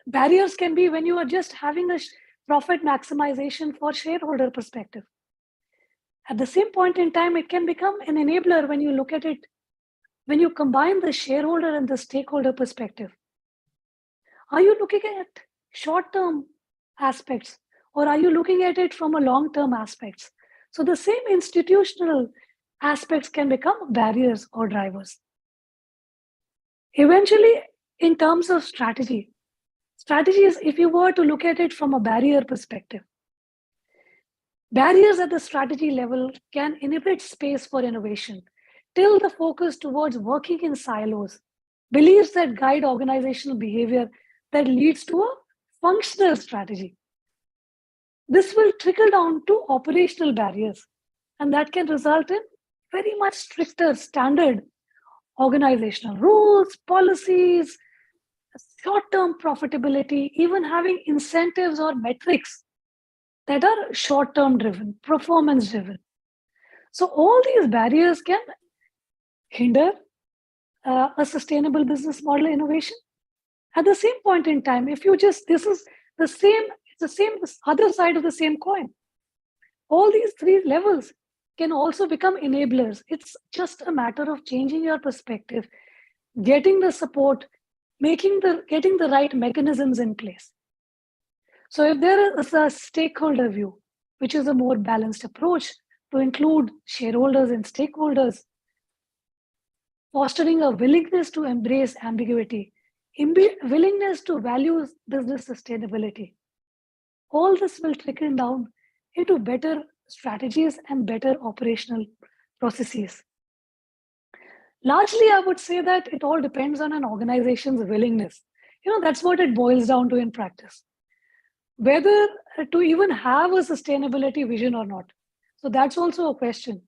barriers can be when you are just having a profit maximization for shareholder perspective. At the same point in time, it can become an enabler when you look at it, when you combine the shareholder and the stakeholder perspective. Are you looking at short-term aspects, or are you looking at it from a long-term aspects? So the same institutional aspects can become barriers or drivers. Eventually, in terms of strategy is if you were to look at it from a barrier perspective. Barriers at the strategy level can inhibit space for innovation, tilt the focus towards working in silos, beliefs that guide organizational behavior that leads to a functional strategy. This will trickle down to operational barriers, and that can result in very much stricter standard organizational rules, policies, short-term profitability, even having incentives or metrics that are short-term driven, performance driven. So all these barriers can hinder a sustainable business model innovation. At the same point in time, if you just, this is the same, it's the same other side of the same coin. All these three levels can also become enablers. It's just a matter of changing your perspective, getting the support, getting the right mechanisms in place. So if there is a stakeholder view, which is a more balanced approach to include shareholders and stakeholders, fostering a willingness to embrace ambiguity, willingness to value business sustainability, all this will trickle down into better strategies and better operational processes. Largely, I would say that it all depends on an organization's willingness. That's what it boils down to in practice. Whether to even have a sustainability vision or not. So that's also a question.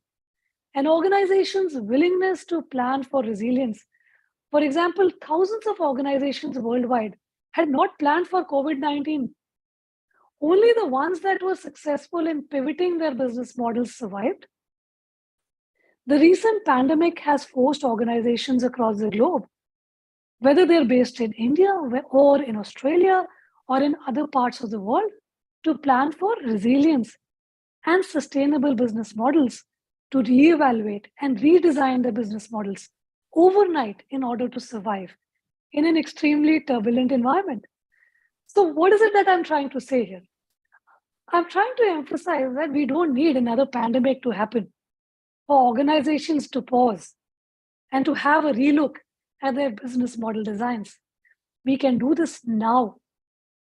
An organization's willingness to plan for resilience. For example, thousands of organizations worldwide had not planned for COVID-19. Only the ones that were successful in pivoting their business models survived. The recent pandemic has forced organizations across the globe, whether they're based in India or in Australia or in other parts of the world, to plan for resilience and sustainable business models, to reevaluate and redesign their business models overnight in order to survive in an extremely turbulent environment. So what is it that I'm trying to say here? I'm trying to emphasize that we don't need another pandemic to happen for organizations to pause and to have a relook at their business model designs. We can do this now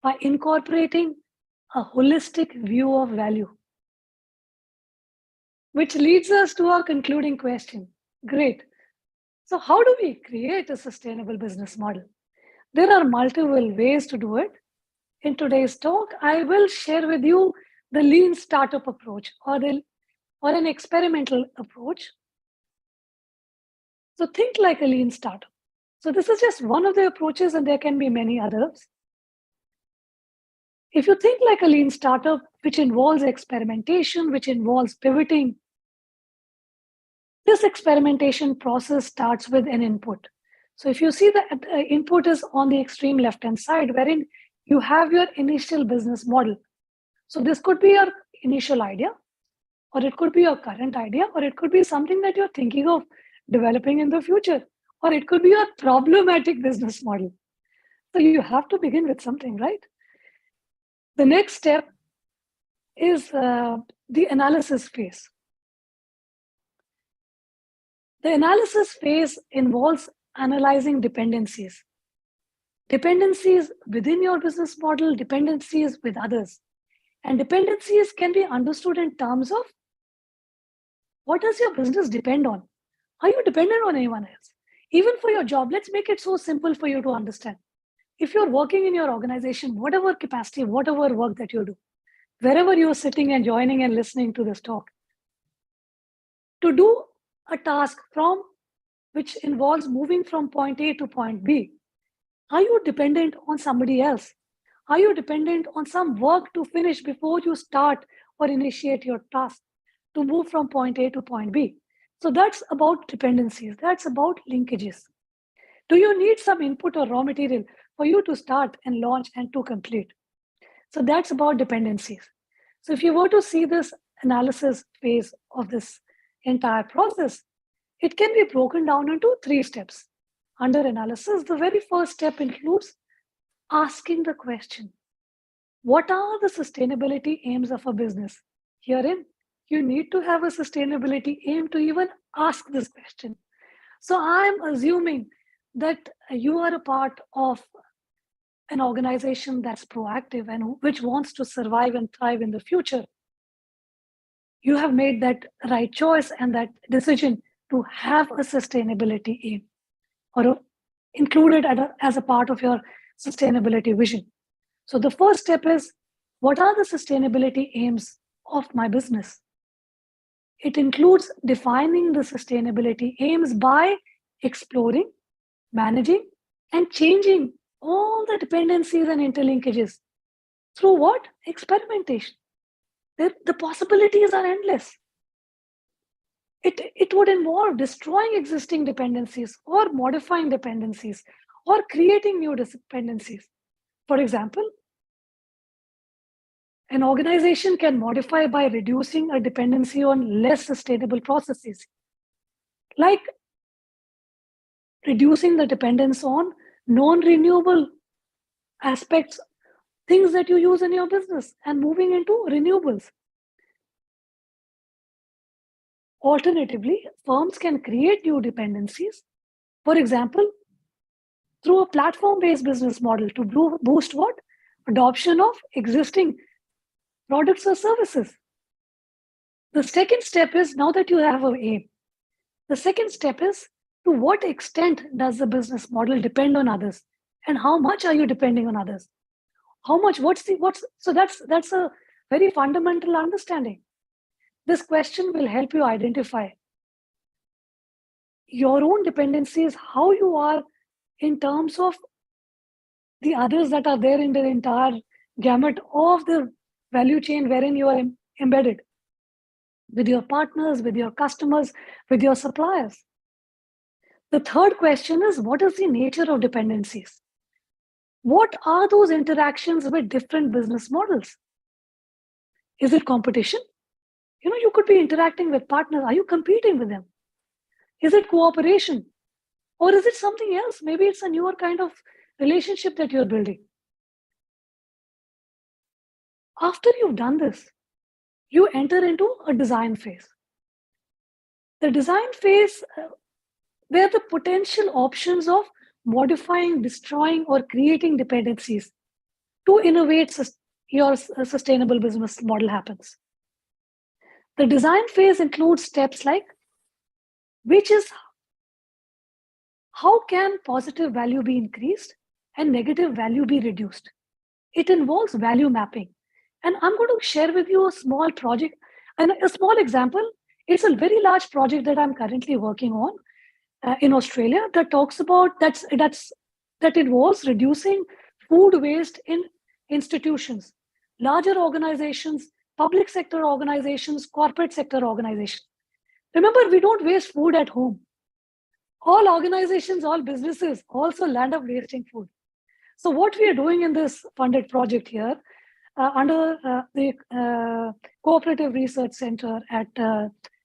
by incorporating a holistic view of value. Which leads us to our concluding question. Great. So how do we create a sustainable business model? There are multiple ways to do it. In today's talk, I will share with you the lean startup approach or an experimental approach. So think like a lean startup. So this is just one of the approaches, and there can be many others. If you think like a lean startup, which involves experimentation, which involves pivoting, this experimentation process starts with an input. So if you see that input is on the extreme left-hand side, wherein you have your initial business model. So this could be your initial idea, or it could be your current idea, or it could be something that you're thinking of developing in the future, or it could be your problematic business model. So you have to begin with something, right? The next step is the analysis phase. The analysis phase involves analyzing dependencies. Dependencies within your business model, dependencies with others. And dependencies can be understood in terms of what does your business depend on? Are you dependent on anyone else? Even for your job, let's make it so simple for you to understand. If you're working in your organization, whatever capacity, whatever work that you do, wherever you're sitting and joining and listening to this talk, to do a task which involves moving from point A to point B, are you dependent on somebody else? Are you dependent on some work to finish before you start or initiate your task to move from point A to point B? So that's about dependencies. That's about linkages. Do you need some input or raw material for you to start and launch and to complete? So that's about dependencies. So if you were to see this analysis phase of this entire process, it can be broken down into 3 steps. Under analysis, the very first step includes asking the question, what are the sustainability aims of a business? Herein, you need to have a sustainability aim to even ask this question. So I'm assuming that you are a part of an organization that's proactive and which wants to survive and thrive in the future. You have made that right choice and that decision to have a sustainability aim or include it as a part of your sustainability vision. So the first step is, what are the sustainability aims of my business? It includes defining the sustainability aims by exploring, managing, and changing all the dependencies and interlinkages. Through what? Experimentation. The possibilities are endless. It would involve destroying existing dependencies or modifying dependencies or creating new dependencies. For example, an organization can modify by reducing a dependency on less sustainable processes, like reducing the dependence on non-renewable aspects, things that you use in your business, and moving into renewables. Alternatively, firms can create new dependencies, for example, through a platform-based business model to boost what? Adoption of existing products or services. The second step is, now that you have an aim, the second step is, to what extent does the business model depend on others? And how much are you depending on others? How much, so that's a very fundamental understanding. This question will help you identify your own dependencies, how you are in terms of the others that are there in the entire gamut of the value chain wherein you are embedded, with your partners, with your customers, with your suppliers. The third question is, what is the nature of dependencies? What are those interactions with different business models? Is it competition? You could be interacting with partners. Are you competing with them? Is it cooperation? Or is it something else? Maybe it's a newer kind of relationship that you're building. After you've done this, you enter into a design phase. The design phase, where the potential options of modifying, destroying, or creating dependencies to innovate your sustainable business model happens. The design phase includes steps like, which is, how can positive value be increased and negative value be reduced? It involves value mapping. And I'm going to share with you a small project and a small example. It's a very large project that I'm currently working on in Australia that talks about, that involves reducing food waste in institutions, larger organizations, public sector organizations, corporate sector organizations. Remember, we don't waste food at home. All organizations, all businesses also land up wasting food. So what we are doing in this funded project here, under the Cooperative Research Center at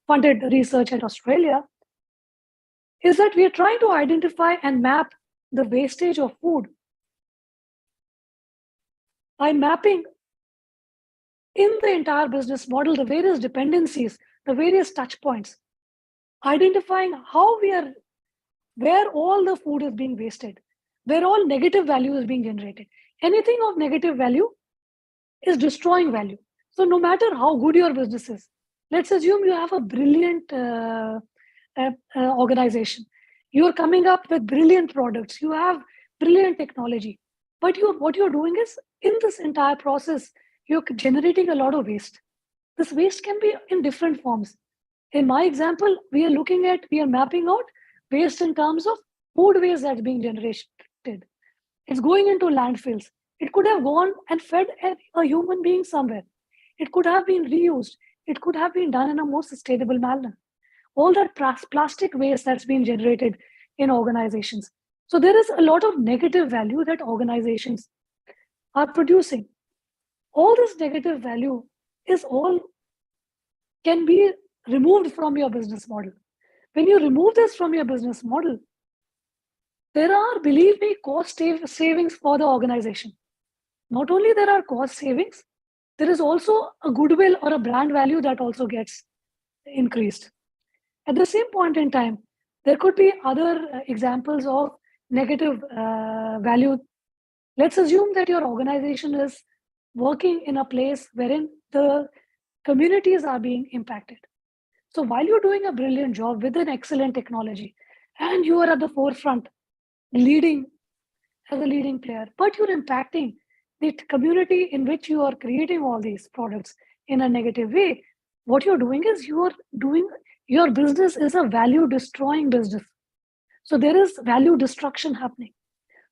Funded Research at Australia, is that we are trying to identify and map the wastage of food by mapping in the entire business model the various dependencies, the various touch points, identifying where all the food is being wasted, where all negative value is being generated. Anything of negative value is destroying value. So no matter how good your business is, let's assume you have a brilliant organization. You're coming up with brilliant products. You have brilliant technology. But what you're doing is, in this entire process, you're generating a lot of waste. This waste can be in different forms. In my example, we are mapping out waste in terms of food waste that's being generated. It's going into landfills. It could have gone and fed a human being somewhere. It could have been reused. It could have been done in a more sustainable manner. All that plastic waste that's been generated in organizations. So there is a lot of negative value that organizations are producing. All this negative value can be removed from your business model. When you remove this from your business model, there are, believe me, cost savings for the organization. Not only there are cost savings, there is also a goodwill or a brand value that also gets increased. At the same point in time, there could be other examples of negative value. Let's assume that your organization is working in a place wherein the communities are being impacted. So while you're doing a brilliant job with an excellent technology, and you are at the forefront, leading as a leading player, but you're impacting the community in which you are creating all these products in a negative way, what you're doing is your business is a value destroying business. So there is value destruction happening.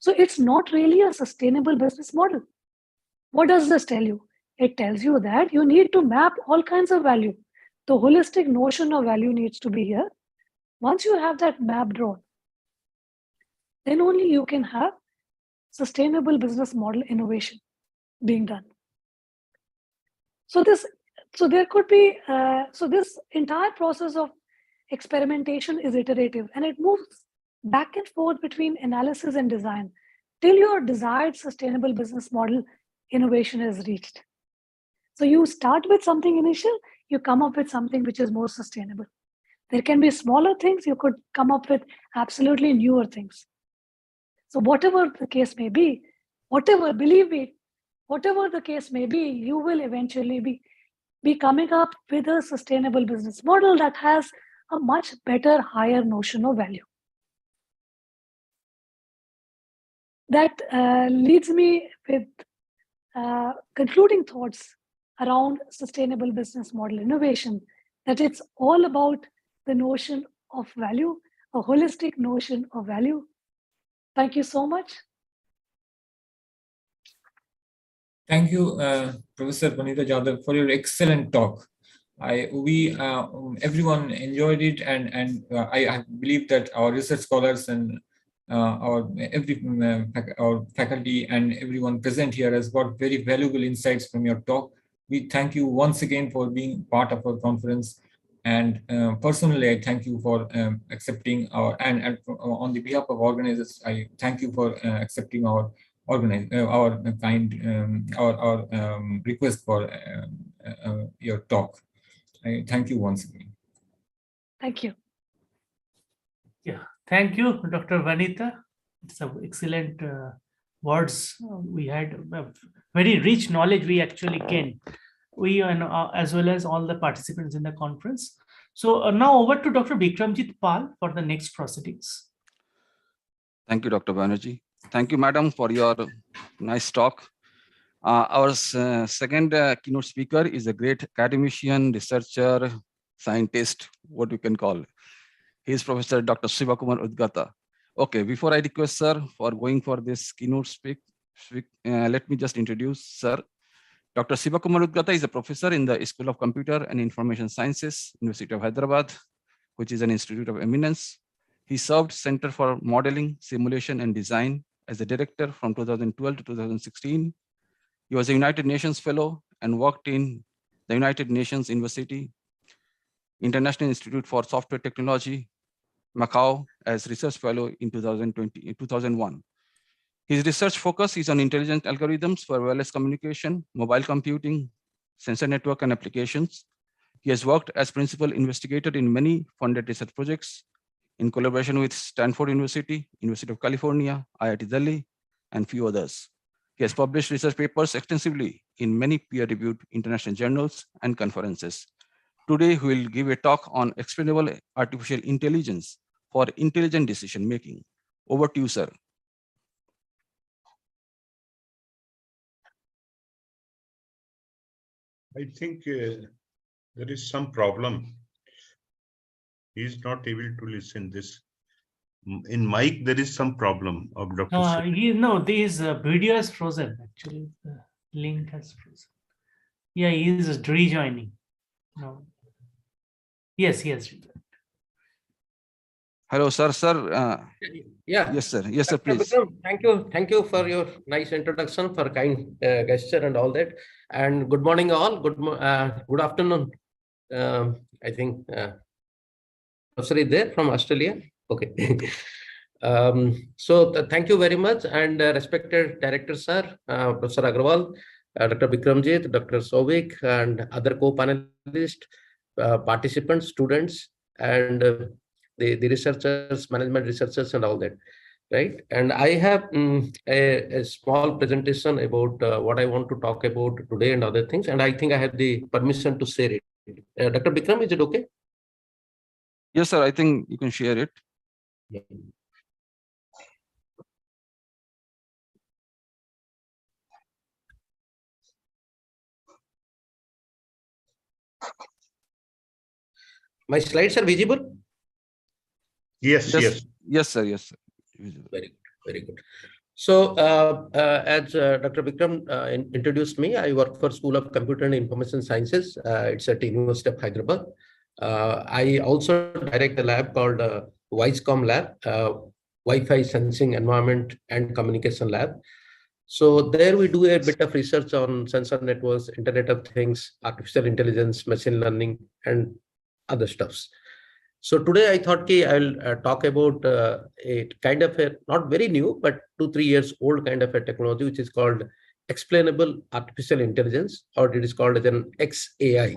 So it's not really a sustainable business model. What does this tell you? It tells you that you need to map all kinds of value. The holistic notion of value needs to be here. Once you have that map drawn, then only you can have sustainable business model innovation being done. So this entire process of experimentation is iterative, and it moves back and forth between analysis and design till your desired sustainable business model innovation is reached. So you start with something initial, you come up with something which is more sustainable. There can be smaller things, you could come up with absolutely newer things. So whatever the case may be, believe me, whatever the case may be, you will eventually be coming up with a sustainable business model that has a much better, higher notion of value. That leads me with concluding thoughts around sustainable business model innovation, that it's all about the notion of value, a holistic notion of value. Thank you so much. Thank you, Professor Vanita Jadhav, for your excellent talk. Everyone enjoyed it, and I believe that our research scholars and our faculty and everyone present here has got very valuable insights from your talk. We thank you once again for being part of our conference, and personally, I thank you for accepting our and on the behalf of organizers, I thank you for accepting our request for your talk. I thank you once again. Thank you. Yeah, thank you, Dr. Vanita. It's some excellent words. We had very rich knowledge we actually gained. We and as well as all the participants in the conference. So now over to Dr. Bikramjit Pal for the next proceedings. Thank you, Dr. Banerjee. Thank you, madam, for your nice talk. Our second keynote speaker is a great academician, researcher, scientist, what you can call. He is Professor Dr. Shivakumar Udgata. Okay, before I request sir for going for this keynote speak, let me just introduce sir. Dr. Shivakumar Udgata is a professor in the School of Computer and Information Sciences, University of Hyderabad, which is an institute of eminence. He served Center for Modeling, Simulation and Design as a director from 2012 to 2016. He was a United Nations Fellow and worked in the United Nations University, International Institute for Software Technology, Macau, as Research Fellow in 2001. His research focus is on intelligent algorithms for wireless communication, mobile computing, sensor network and applications. He has worked as principal investigator in many funded research projects in collaboration with Stanford University, University of California, IIT Delhi, and few others. He has published research papers extensively in many peer-reviewed international journals and conferences. Today, he will give a talk on explainable artificial intelligence for intelligent decision making. Over to you, sir. I think there is some problem. He is not able to listen this. In mic, there is some problem of Dr. No, this video is frozen. Actually, the link has frozen. Yeah, he is rejoining. No. Yes. Hello, sir. Yeah. Yes, sir. Yes, sir, please. Vikram, thank you for your nice introduction, for kind gesture and all that. And good morning, all. Good afternoon. I think Professor is there from Australia. Okay. Thank you very much, and respected director sir, Professor Agrawal, Dr. Bikramjit, Dr. Souvik, and other co-panelists, participants, students, and the researchers, management researchers, and all that, right? And I have a small presentation about what I want to talk about today and other things, and I think I have the permission to share it. Dr. Bikram, is it okay? Yes, sir. I think you can share it. Yeah. My slides are visible? Yes. Yes, sir. Yes, sir. Very good. So, as Dr. Vikram introduced me, I work for School of Computer and Information Sciences. It's at University of Hyderabad. I also direct a lab called WISECOM Lab, Wi-Fi Sensing Environment and Communication Lab. So there we do a bit of research on sensor networks, Internet of Things, artificial intelligence, machine learning, and other stuffs. So today I thought I'll talk about a kind of a, not very new, but 2-3 years old kind of a technology, which is called explainable artificial intelligence, or it is called as an XAI.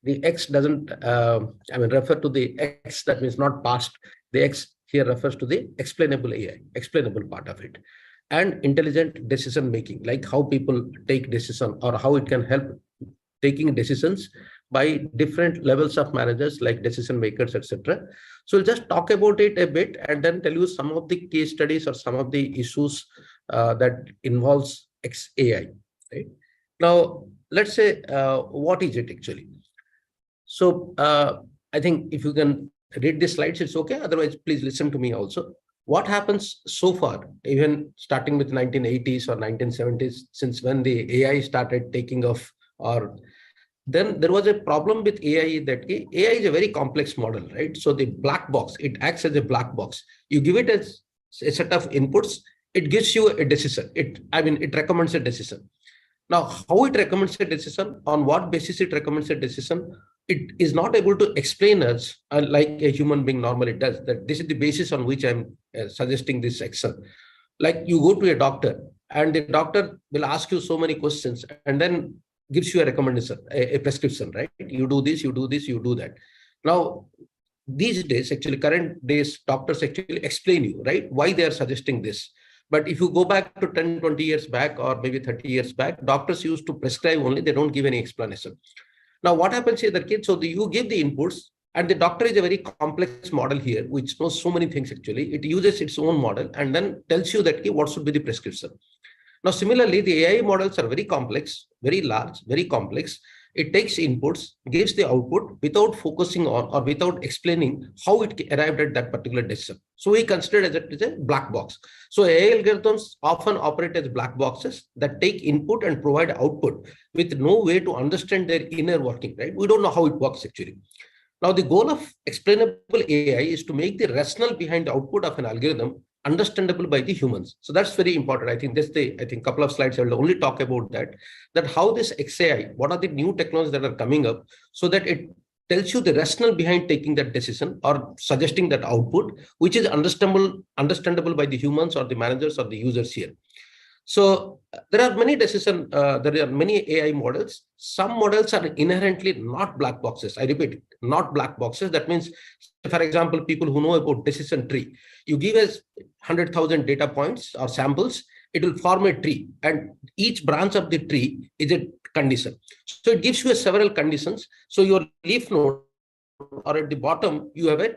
The X doesn't, refer to the X, that means not past. The X here refers to the explainable AI, explainable part of it. And intelligent decision making, like how people take decision or how it can help taking decisions by different levels of managers like decision makers, etc. So we'll just talk about it a bit and then tell you some of the case studies or some of the issues that involves XAI. Right? Now, let's say, what is it actually? So I think if you can read the slides, it's okay. Otherwise, please listen to me also. What happens so far, even starting with 1980s or 1970s, since when the AI started taking off, or then there was a problem with AI, that AI is a very complex model, right? So the black box, it acts as a black box. You give it as a set of inputs, it gives you a decision. It recommends a decision. Now, how it recommends a decision, on what basis it recommends a decision, it is not able to explain us like a human being normally does, that this is the basis on which I'm suggesting this action. Like you go to a doctor and the doctor will ask you so many questions and then gives you a recommendation, a prescription, right? You do this, you do this, you do that. Now, these days, actually current days, doctors actually explain you, right, why they are suggesting this. But if you go back to 10, 20 years back, or maybe 30 years back, doctors used to prescribe only, they don't give any explanation. Now, what happens here, the kids, so you give the inputs, and the doctor is a very complex model here, which knows so many things actually. It uses its own model and then tells you that what should be the prescription. Now, similarly, the AI models are very complex, very large, very complex. It takes inputs, gives the output without focusing on or without explaining how it arrived at that particular decision. So we consider it as a black box. So AI algorithms often operate as black boxes that take input and provide output with no way to understand their inner working, right? We don't know how it works actually. Now, the goal of explainable AI is to make the rationale behind the output of an algorithm understandable by the humans. So that's very important. I think couple of slides I will only talk about that how this XAI, what are the new technologies that are coming up, so that it tells you the rationale behind taking that decision or suggesting that output, which is understandable by the humans or the managers or the users here. So there are many there are many AI models. Some models are inherently not black boxes. I repeat, not black boxes. That means, for example, people who know about decision tree, you give us 100,000 data points or samples, it will form a tree, and each branch of the tree is a condition. So it gives you several conditions. So your leaf node, or at the bottom, you have a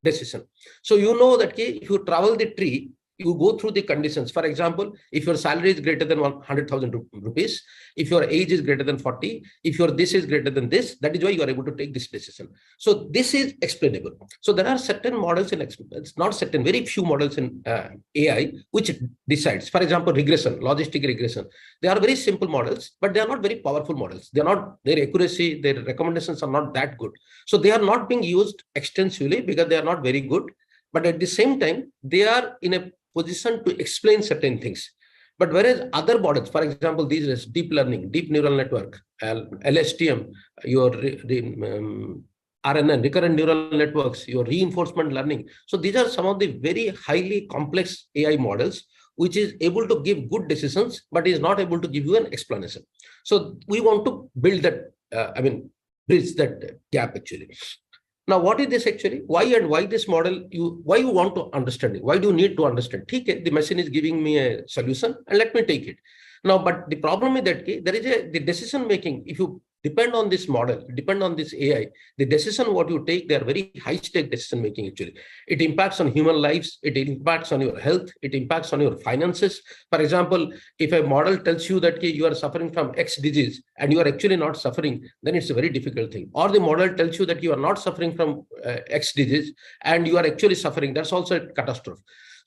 decision. So you know that if you travel the tree, you go through the conditions. For example, if your salary is greater than 100,000 rupees, if your age is greater than 40, if your this is greater than this, that is why you are able to take this decision. So this is explainable. So there are certain models in, it's not certain, very few models in AI which decides. For example, regression, logistic regression. They are very simple models, but they are not very powerful models. They are not, their accuracy, their recommendations are not that good. So they are not being used extensively because they are not very good. But at the same time, they are in a position to explain certain things. But whereas other models, for example, these is deep learning, deep neural network, LSTM, your RNN, recurrent neural networks, your reinforcement learning. So these are some of the very highly complex AI models, which is able to give good decisions, but is not able to give you an explanation. So we want to build that, bridge that gap actually. Now, what is this actually? Why this model? Why you want to understand it? Why do you need to understand? Okay, the machine is giving me a solution and let me take it. Now, but the problem is that there is the decision making. If you depend on this model, depend on this AI, the decision what you take, they are very high stake decision making actually. It impacts on human lives, it impacts on your health, it impacts on your finances. For example, if a model tells you that you are suffering from X disease and you are actually not suffering, then it's a very difficult thing. Or the model tells you that you are not suffering from X disease and you are actually suffering, that's also a catastrophe.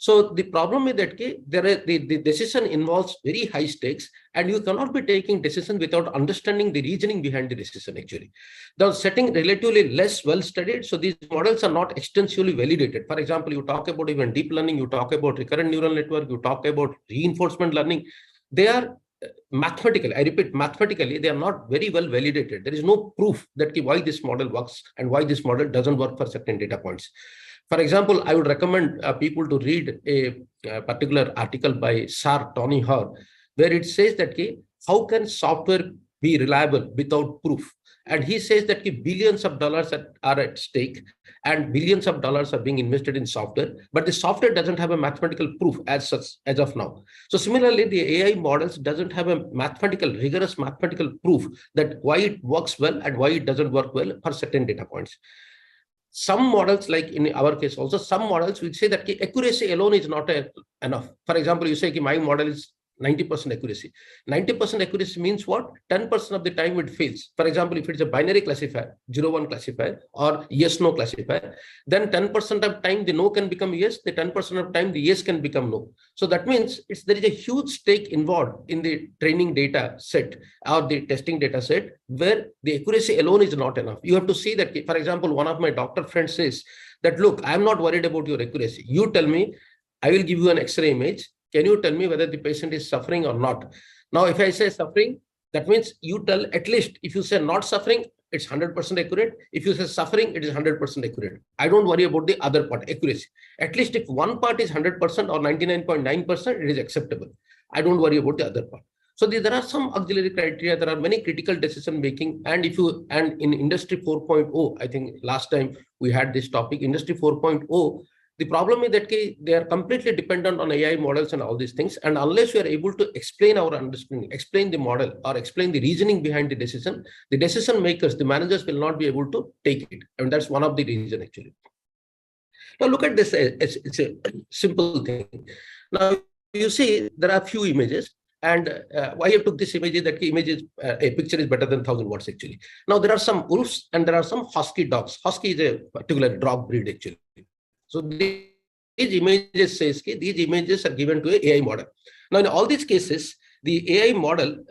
So the problem is that the decision involves very high stakes, and you cannot be taking decision without understanding the reasoning behind the decision actually. The setting relatively less well studied, so these models are not extensively validated. For example, you talk about even deep learning, you talk about recurrent neural network, you talk about reinforcement learning. They are mathematically, I repeat, mathematically, they are not very well validated. There is no proof that why this model works and why this model doesn't work for certain data points. For example, I would recommend people to read a particular article by Sir Tony Hoare, where it says that how can software be reliable without proof? And he says that billions of dollars are at stake and billions of dollars are being invested in software, but the software doesn't have a mathematical proof as such as of now. So similarly, the AI models doesn't have a rigorous mathematical proof that why it works well and why it doesn't work well for certain data points. Some models, like in our case also, some models will say that accuracy alone is not enough. For example, you say my model is 90% accuracy. 90% accuracy means what? 10% of the time it fails. For example, if it's a binary classifier, 0-1 classifier or yes-no classifier, then 10% of time the no can become yes, the 10% of time the yes can become no. So that means there is a huge stake involved in the training data set or the testing data set where the accuracy alone is not enough. You have to see that, for example, one of my doctor friends says that, look, I'm not worried about your accuracy. You tell me, I will give you an X-ray image. Can you tell me whether the patient is suffering or not? Now, if I say suffering, that means you tell, at least if you say not suffering, it's 100% accurate. If you say suffering, it is 100% accurate. I don't worry about the other part, accuracy. At least if one part is 100% or 99.9%, it is acceptable. I don't worry about the other part. So there are some auxiliary criteria. There are many critical decision making. And in Industry 4.0, I think last time we had this topic, Industry 4.0, the problem is that they are completely dependent on AI models and all these things. And unless we are able to explain our understanding, explain the model or explain the reasoning behind the decision makers, the managers will not be able to take it. And that's one of the reasons actually. Now look at this. It's a simple thing. Now you see there are few images. And why I took this image is that a picture is better than 1,000 words actually. Now there are some wolves and there are some husky dogs. Husky is a particular dog breed actually. So these images says these images are given to an AI model. Now in all these cases, the AI model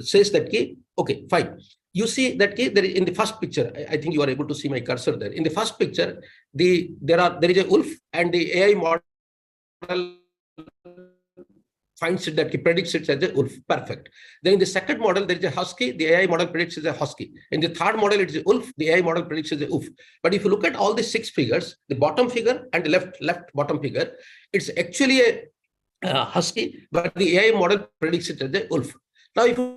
says that okay, fine. You see that there in the first picture, I think you are able to see my cursor there. In the first picture, there is a wolf and the AI model finds it that predicts it as a wolf. Perfect. Then in the second model, there is a husky. The AI model predicts as a husky. In the third model, it is a wolf. The AI model predicts as a wolf. But if you look at all the 6 figures, the bottom figure and the left bottom figure, it's actually a husky, but the AI model predicts it as a wolf. Now, if you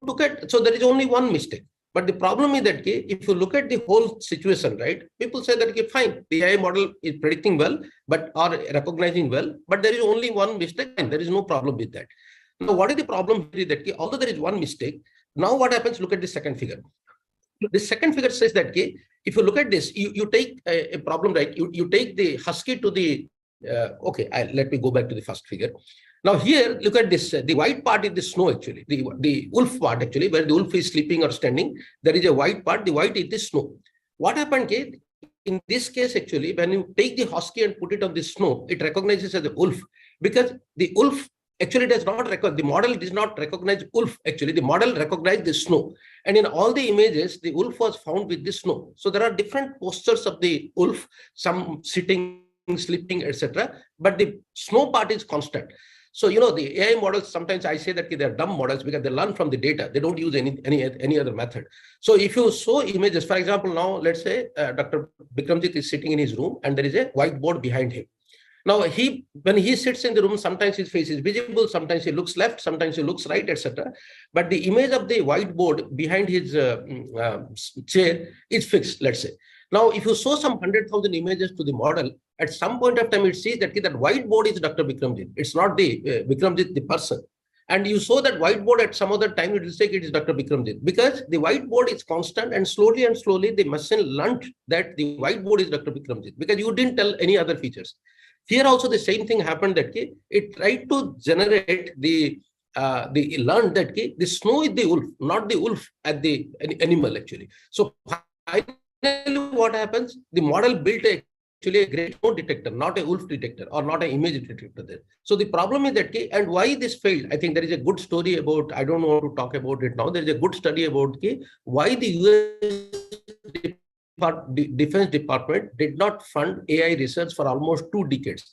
look at, so there is only one mistake. But the problem is that if you look at the whole situation, right, people say that fine, the AI model is predicting well, or recognizing well, but there is only one mistake and there is no problem with that. Now, what is the problem here is that although there is one mistake, now what happens? Look at the second figure. The second figure says that if you look at this, you take a problem, right? You take the husky to the, let me go back to the first figure. Now here, look at this. The white part is the snow actually. The wolf part actually, where the wolf is sleeping or standing, there is a white part. The white is the snow. What happened in this case actually, when you take the husky and put it on the snow, it recognizes as a wolf because the wolf actually does not recognize, the model does not recognize wolf actually. The model recognized the snow. And in all the images, the wolf was found with the snow. So there are different postures of the wolf, some sitting, sleeping, etc. But the snow part is constant. So, the AI models, sometimes I say that they're dumb models because they learn from the data. They don't use any other method. So if you show images, for example, now let's say Dr. Bikramjit is sitting in his room and there is a whiteboard behind him. Now, when he sits in the room, sometimes his face is visible, sometimes he looks left, sometimes he looks right, etc. But the image of the whiteboard behind his chair is fixed, let's say. Now, if you show some 100,000 images to the model, at some point of time, it sees that that whiteboard is Dr. Bikramjit. It's not the Bikramjit, the person. And you show that whiteboard at some other time, it will say it is Dr. Bikramjit. Because the whiteboard is constant and slowly the machine learned that the whiteboard is Dr. Bikramjit because you didn't tell any other features. Here also the same thing happened that it tried to generate learned that the snow is the wolf, not the wolf at the animal actually. So finally what happens? The model built a actually a gray stone detector, not a wolf detector or not an image detector there. So the problem is that, and why this failed, I think there is a good story about, I don't want to talk about it now. There is a good study about why the US Defense Department did not fund AI research for almost 2 decades.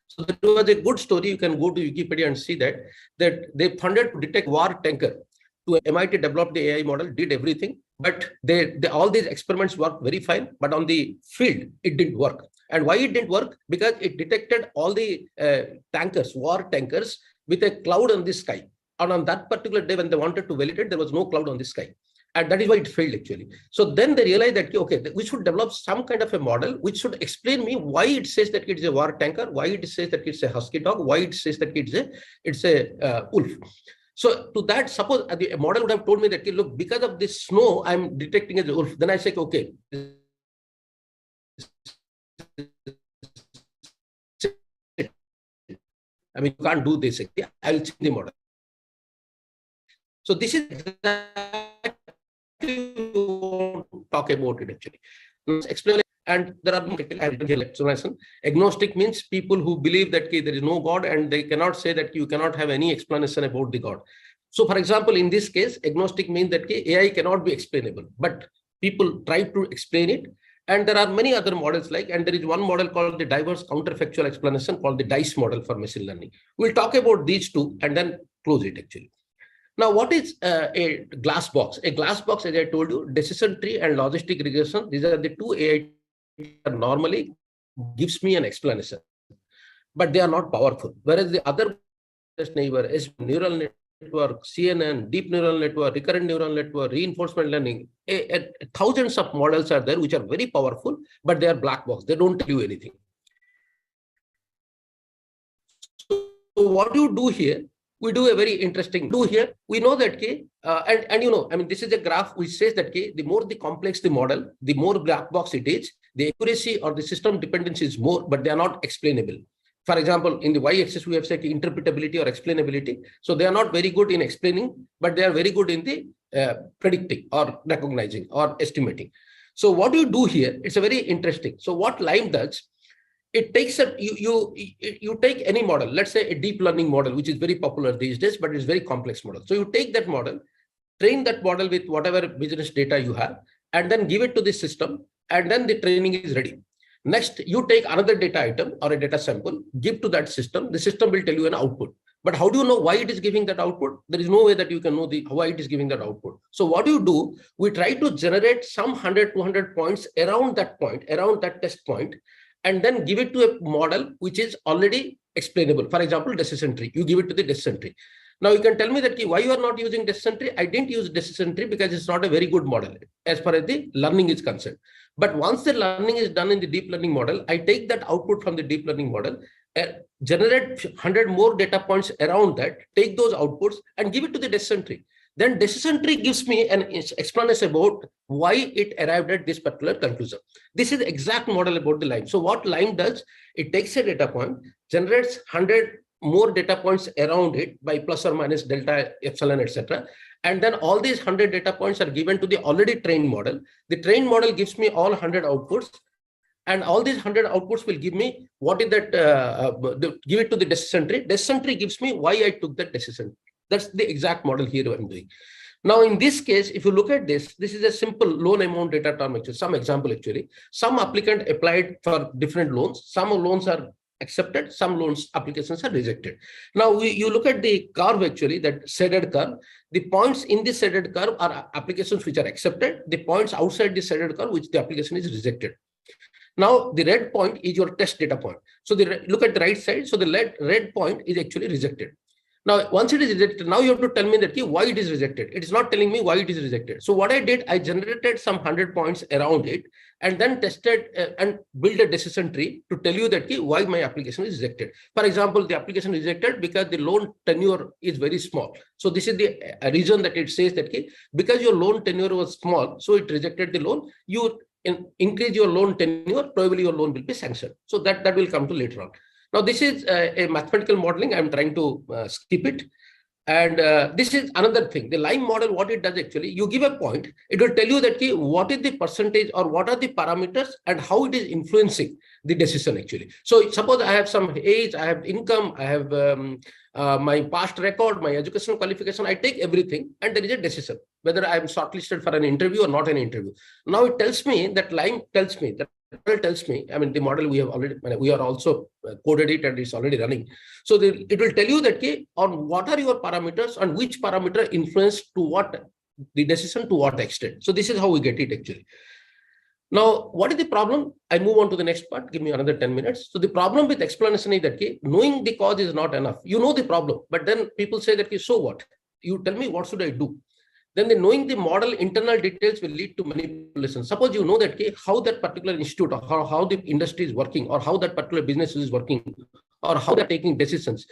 So there was a good story. You can go to Wikipedia and see that they funded to detect war tanker. To MIT developed the AI model, did everything, but all these experiments worked very fine. But on the field, it didn't work. And why it didn't work? Because it detected all the tankers, war tankers, with a cloud on the sky. And on that particular day, when they wanted to validate, there was no cloud on the sky. And that is why it failed actually. So then they realized that, okay, we should develop some kind of a model which should explain me why it says that it's a war tanker, why it says that it's a husky dog, why it says that it's a wolf. So to that, suppose the model would have told me that, look, because of this snow, I'm detecting as a wolf. Then I say, okay, I mean, you can't do this. I will change the model. So this is exactly talk about it actually. Explain, and there are explanation. Agnostic means people who believe that there is no God, and they cannot say that you cannot have any explanation about the God. So for example, in this case, agnostic means that AI cannot be explainable, but people try to explain it. And there are many other models and there is one model called the diverse counterfactual explanation called the DICE model for machine learning. We'll talk about these two and then close it actually. Now, what is a glass box? A glass box, as I told you, decision tree and logistic regression. These are the two AI that normally gives me an explanation, but they are not powerful. Whereas the other neighbor is neural network, CNN, deep neural network, recurrent neural network, reinforcement learning. Thousands of models are there which are very powerful, but they are black box. They don't tell you anything. So what you do here? We do a very interesting here. We know that I mean, this is a graph which says that the more the complex the model, the more black box it is. The accuracy or the system dependency is more, but they are not explainable. For example, in the y-axis, we have said interpretability or explainability. So they are not very good in explaining, but they are very good in the predicting or recognizing or estimating. So what you do here, it's a very interesting. So what LIME does, it takes you take any model, let's say a deep learning model, which is very popular these days, but it's very complex model. So you take that model, train that model with whatever business data you have, and then give it to the system, and then the training is ready. Next, you take another data item or a data sample, give to that system. The system will tell you an output. But how do you know why it is giving that output? There is no way that you can know why it is giving that output. So what do you do? We try to generate some 100, 200 points around that point, around that test point, and then give it to a model which is already explainable. For example, decision tree. You give it to the decision tree. Now you can tell me that why you are not using decision tree. I didn't use decision tree because it's not a very good model as far as the learning is concerned. But once the learning is done in the deep learning model, I take that output from the deep learning model, generate 100 more data points around that, take those outputs and give it to the decision tree. Then decision tree gives me an explanation about why it arrived at this particular conclusion. This is the exact model about the LIME. So what LIME does, it takes a data point, generates 100 more data points around it by plus or minus delta, epsilon, etc. And then all these 100 data points are given to the already trained model. The trained model gives me all 100 outputs. And all these 100 outputs will give me what is that, give it to the decision tree. Decision tree gives me why I took that decision. That's the exact model here I'm doing. Now, in this case, if you look at this is a simple loan amount data term. Actually, some example actually. Some applicant applied for different loans. Some loans are accepted, some loans applications are rejected. Now, you look at the curve actually, that shaded curve. The points in the shaded curve are applications which are accepted. The points outside the shaded curve, which the application is rejected. Now, the red point is your test data point. So look at the right side. So the red point is actually rejected. Now, once it is rejected, now you have to tell me that why it is rejected. It is not telling me why it is rejected. So what I did, I generated some 100 points around it and then tested and built a decision tree to tell you that why my application is rejected. For example, the application is rejected because the loan tenure is very small. So this is the reason that it says that because your loan tenure was small, so it rejected the loan. You increase your loan tenure, probably your loan will be sanctioned. So that will come to later on. Now, this is a mathematical modeling. I'm trying to skip it. And this is another thing. The LIME model, what it does actually, you give a point, it will tell you that what is the percentage or what are the parameters and how it is influencing the decision actually. So suppose I have some age, I have income, I have my past record, my educational qualification, I take everything and there is a decision whether I am shortlisted for an interview or not an interview. Now it tells me that line tells me that tells me, I mean, the model we have already, we are also coded it and it's already running. So it will tell you that okay, on what are your parameters and which parameter influence to what the decision to what extent. So this is how we get it actually. Now, what is the problem? I move on to the next part. Give me another 10 minutes. So the problem with explanation is that okay, knowing the cause is not enough. You know the problem, but then people say that okay, so what? You tell me what should I do? Then the knowing the model internal details will lead to manipulation. Suppose you know that okay, how that particular institute or how the industry is working or how that particular business is working or how they're taking decisions.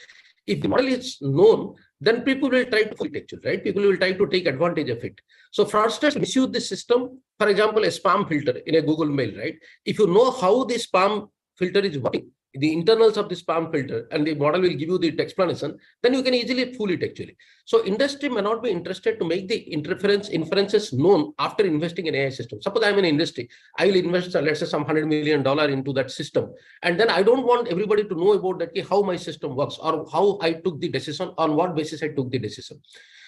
If the model is known, then people will try to fit actually, right? People will try to take advantage of it. So fraudsters misuse the system. For example, a spam filter in a Google Mail, right? If you know how the spam filter is working, the internals of the spam filter, and the model will give you the explanation, then you can easily fool it actually. So industry may not be interested to make the inferences known after investing in AI system. Suppose I'm in industry, I will invest, let's say, some $100 million into that system. And then I don't want everybody to know about that, how my system works or how I took the decision, on what basis I took the decision.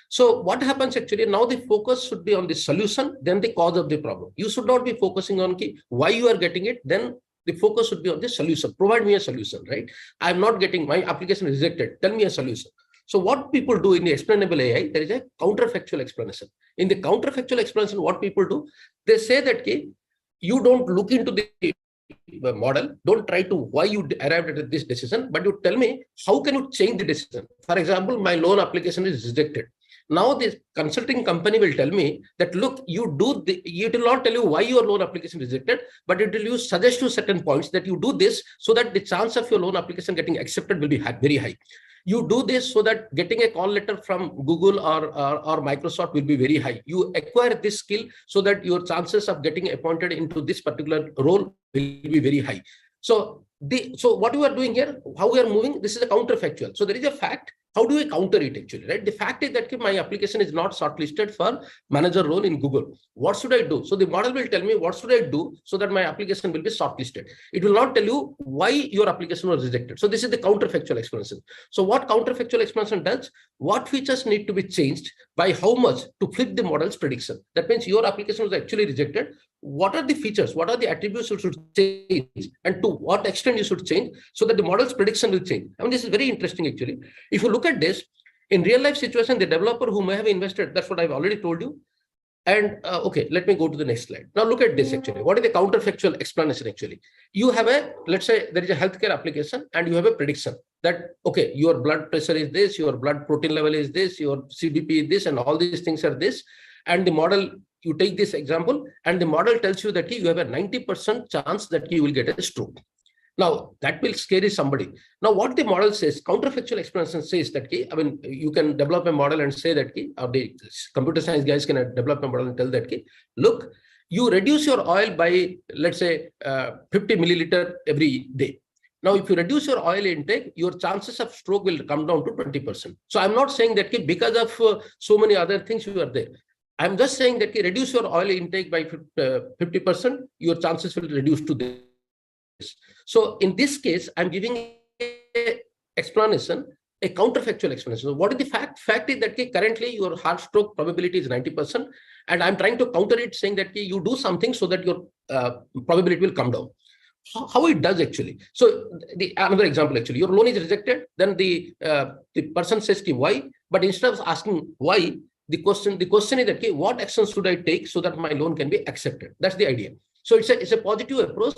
So what happens actually, now the focus should be on the solution, then the cause of the problem. You should not be focusing on why you are getting it, then the focus should be on the solution. Provide me a solution, right? I'm not getting my application rejected. Tell me a solution. So what people do in the explainable AI, there is a counterfactual explanation. In the counterfactual explanation, what people do, they say that you don't look into the model, don't try to why you arrived at this decision, but you tell me how can you change the decision. For example, my loan application is rejected. Now this consulting company will tell me that, look, it will not tell you why your loan application is rejected, but it will suggest you certain points that you do this so that the chance of your loan application getting accepted will be very high. You do this so that getting a call letter from Google or Microsoft will be very high. You acquire this skill so that your chances of getting appointed into this particular role will be very high. So what we are doing here, how we are moving, this is a counterfactual. So there is a fact. How do I counter it actually, right? The fact is that my application is not shortlisted for manager role in Google. What should I do? So the model will tell me what should I do so that my application will be shortlisted. It will not tell you why your application was rejected. So this is the counterfactual explanation. So what counterfactual explanation does? What features need to be changed by how much to flip the model's prediction? That means your application was actually rejected. What are the features? What are the attributes you should change? And to what extent you should change so that the model's prediction will change? I mean, this is very interesting actually. If you look at this, in real life situation, the developer who may have invested, that's what I've already told you. And okay, let me go to the next slide. Now look at this actually. What is the counterfactual explanation actually? You have let's say there is a healthcare application and you have a prediction that, okay, your blood pressure is this, your blood protein level is this, your CBP is this, and all these things are this. And the model, you take this example and the model tells you that you have a 90% chance that you will get a stroke. Now that will scare somebody. Now what the model says, counterfactual explanation says that, I mean, you can develop a model and say that, or the computer science guys can develop a model and tell that, look, you reduce your oil by, let's say, 50 milliliter every day. Now, if you reduce your oil intake, your chances of stroke will come down to 20%. So I'm not saying that because of so many other things you are there. I'm just saying that reduce your oil intake by 50%, your chances will reduce to this. So in this case, I'm giving an explanation, a counterfactual explanation. So what is the fact? Fact is that currently your heart stroke probability is 90%. And I'm trying to counter it saying that you do something so that your probability will come down. How it does actually. So another example actually, your loan is rejected. Then the person says why, but instead of asking why, the question is that what action should I take so that my loan can be accepted? That's the idea. So it's a positive approach,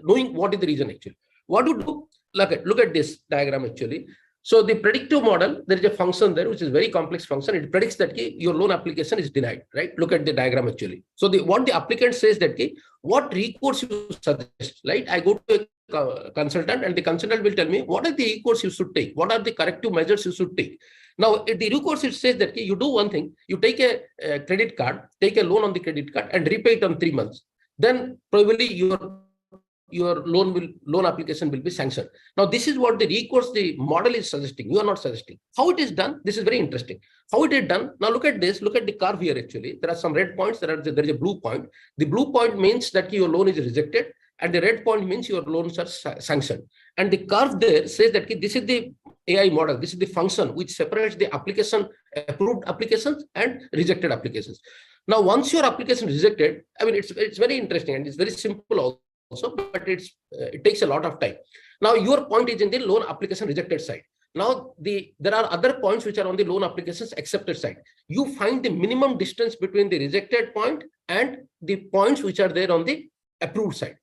knowing what is the reason actually. What to do? Look at this diagram actually. So the predictive model, there is a function there which is very complex function. It predicts that your loan application is denied, right? Look at the diagram actually. So what the applicant says that what recourse you suggest, right? I go to a consultant and the consultant will tell me what are the recourse you should take, what are the corrective measures you should take. Now, the recourse, it says that you do one thing, you take a credit card, take a loan on the credit card and repay it on 3 months. Then probably your loan application will be sanctioned. Now, this is what the recourse the model is suggesting. You are not suggesting. How it is done? This is very interesting. How it is done? Now, look at this. Look at the curve here actually. There are some red points. There is a blue point. The blue point means that your loan is rejected. and the red point means your loans are sanctioned. And the curve there says that this is the AI model, this is the function which separates the approved applications and rejected applications. Now, once your application is rejected, I mean, it's very interesting and it's very simple also, but it takes a lot of time. Now, your point is in the loan application rejected side. Now, there are other points which are on the loan applications accepted side. You find the minimum distance between the rejected point and the points which are there on the approved side.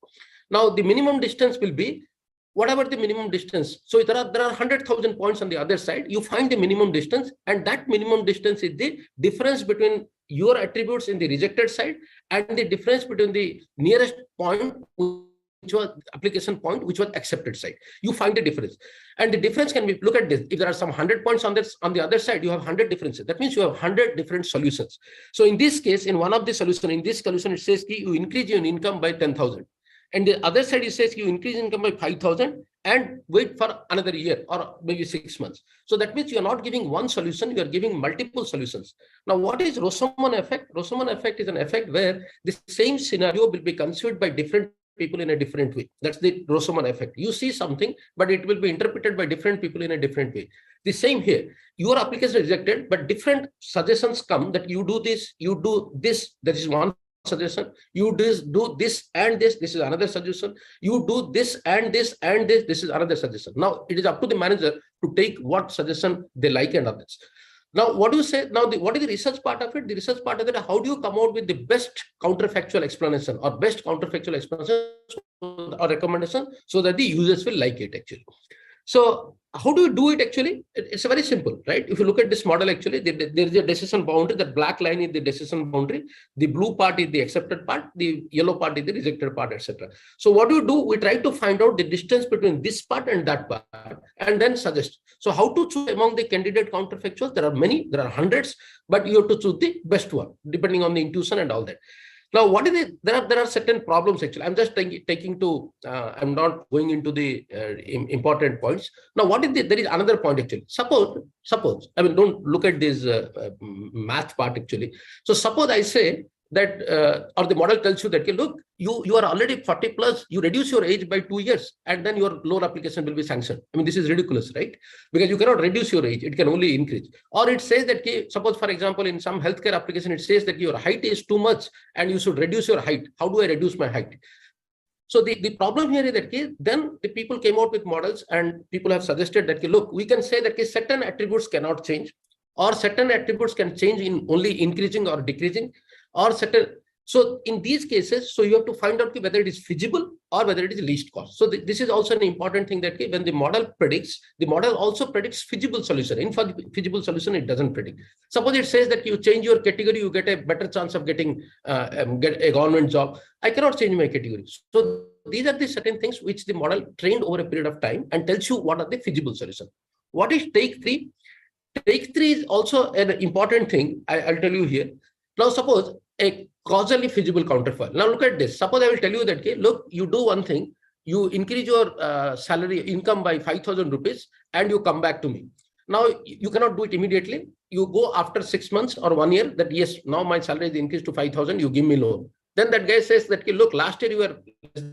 Now, the minimum distance will be whatever the minimum distance. So there are 100,000 points on the other side. You find the minimum distance, and that minimum distance is the difference between your attributes in the rejected side and the difference between the nearest point, which was application point, which was accepted side. You find the difference, and the difference can be, look at this. If there are some 100 points on this, on the other side, you have 100 differences. That means you have 100 different solutions. So in this case, in one of the solution, in this solution, it says you increase your income by 10,000. And the other side, it says you increase income by 5,000 and wait for another year or maybe 6 months. So that means you are not giving one solution, you are giving multiple solutions. Now, what is Rosomon effect? Rosomon effect is an effect where the same scenario will be considered by different people in a different way. That's the Rosomon effect. You see something, but it will be interpreted by different people in a different way. The same here. Your application is rejected, but different suggestions come that you do this, you do this. That is one suggestion. You do this and this. This is another suggestion. You do this and this and this. This is another suggestion. Now it is up to the manager to take what suggestion they like and others. Now, what do you say? Now, what is the research part of it? The research part of it, how do you come out with the best counterfactual explanation or best counterfactual explanation or recommendation so that the users will like it actually? So how do you do it actually? It's very simple, right? If you look at this model, actually, there is a decision boundary. That black line is the decision boundary. The blue part is the accepted part. The yellow part is the rejected part, etc. So what do you do? We try to find out the distance between this part and that part and then suggest. So how to choose among the candidate counterfactuals? There are many, there are hundreds, but you have to choose the best one depending on the intuition and all that. Now, what is it? There are certain problems actually. I'm just I'm not going into the important points. Now, there is another point actually. Suppose, I mean, don't look at this math part actually. So suppose I say that, or the model tells you that, look, you are already 40 plus, you reduce your age by 2 years, and then your loan application will be sanctioned. I mean, this is ridiculous, right? Because you cannot reduce your age, it can only increase. Or it says that, suppose, for example, in some healthcare application, it says that your height is too much and you should reduce your height. How do I reduce my height? So the problem here is that then the people came out with models and people have suggested that, look, we can say that certain attributes cannot change, or certain attributes can change in only increasing or decreasing, or certain. So in these cases, so you have to find out whether it is feasible or whether it is least cost. So this is also an important thing that when the model predicts, the model also predicts feasible solution. In feasible solution, it doesn't predict. Suppose it says that you change your category, you get a better chance of getting get a government job. I cannot change my category. So these are the certain things which the model trained over a period of time and tells you what are the feasible solution. What is take three? Take three is also an important thing. I'll tell you here. Now, suppose a causally feasible counterfactual. Now, look at this. Suppose I will tell you that, look, you do one thing, you increase your salary income by 5,000 rupees and you come back to me. Now, you cannot do it immediately. You go after 6 months or 1 year that, yes, now my salary is increased to 5,000, you give me loan. Then that guy says that, look, last year you were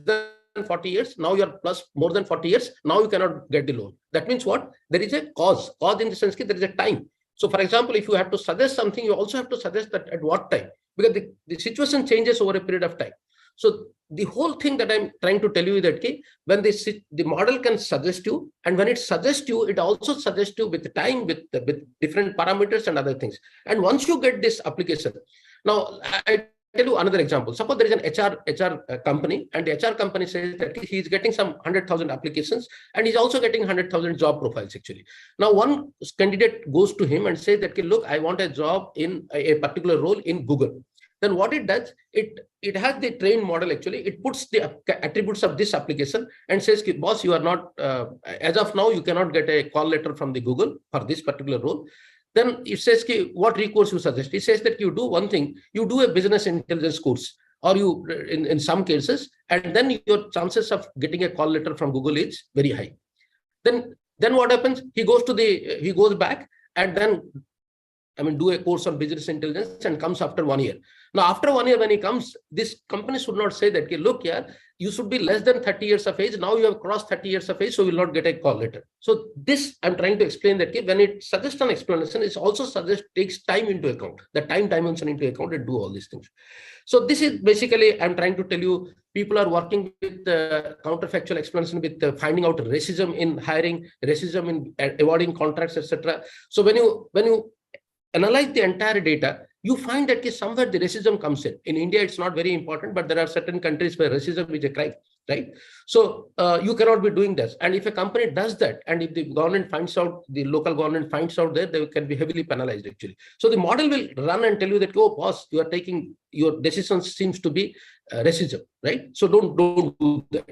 less than 40 years, now you are plus more than 40 years, now you cannot get the loan. That means what? There is a cause in the sense that there is a time. So, for example, if you have to suggest something, you also have to suggest that at what time, because the situation changes over a period of time. So the whole thing that I'm trying to tell you is that when the model can suggest you, and when it suggests you, it also suggests you with the time, with different parameters and other things. And once you get this application, now I tell you another example. Suppose there is an HR company, and the HR company says that he's getting some 100,000 applications, and he's also getting 100,000 job profiles actually. Now, one candidate goes to him and says that, look, I want a job in a particular role in Google. Then what it does, it has the trained model actually. It puts the attributes of this application and says, boss, you are not, as of now, you cannot get a call letter from the Google for this particular role. Then it says, what recourse you suggest? It says that you do one thing, you do a business intelligence course, or you, in some cases, and then your chances of getting a call letter from Google is very high. Then what happens? He goes back and then do a course on business intelligence and comes after 1 year. Now, after 1 year, when he comes, this company should not say that, okay, look here, you should be less than 30 years of age. Now you have crossed 30 years of age, so you will not get a call letter. So this, I'm trying to explain that, okay, when it suggests an explanation, it also takes time into account, the time dimension into account, and do all these things. So this is basically, I'm trying to tell you, people are working with counterfactual explanation, with finding out racism in hiring, racism in awarding contracts, etc. So when you analyze the entire data, you find that somewhere the racism comes in. In India, it's not very important, but there are certain countries where racism is a crime, right? So you cannot be doing this. And if a company does that, and if the government finds out, the local government finds out that, they can be heavily penalized actually. So the model will run and tell you that, oh, boss, you are taking, your decision seems to be racism, right? So don't do that.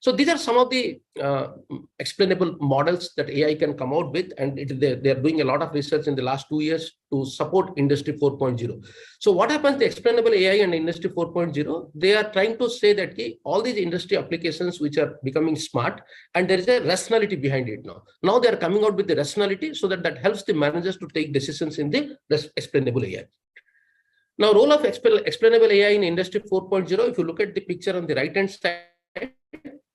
So these are some of the explainable models that AI can come out with, and they're doing a lot of research in the last 2 years to support Industry 4.0. So what happens, the explainable AI and Industry 4.0, they are trying to say that all these industry applications which are becoming smart, and there is a rationality behind it now. Now they are coming out with the rationality so that helps the managers to take decisions in the explainable AI. Now, role of explainable AI in Industry 4.0, if you look at the picture on the right-hand side,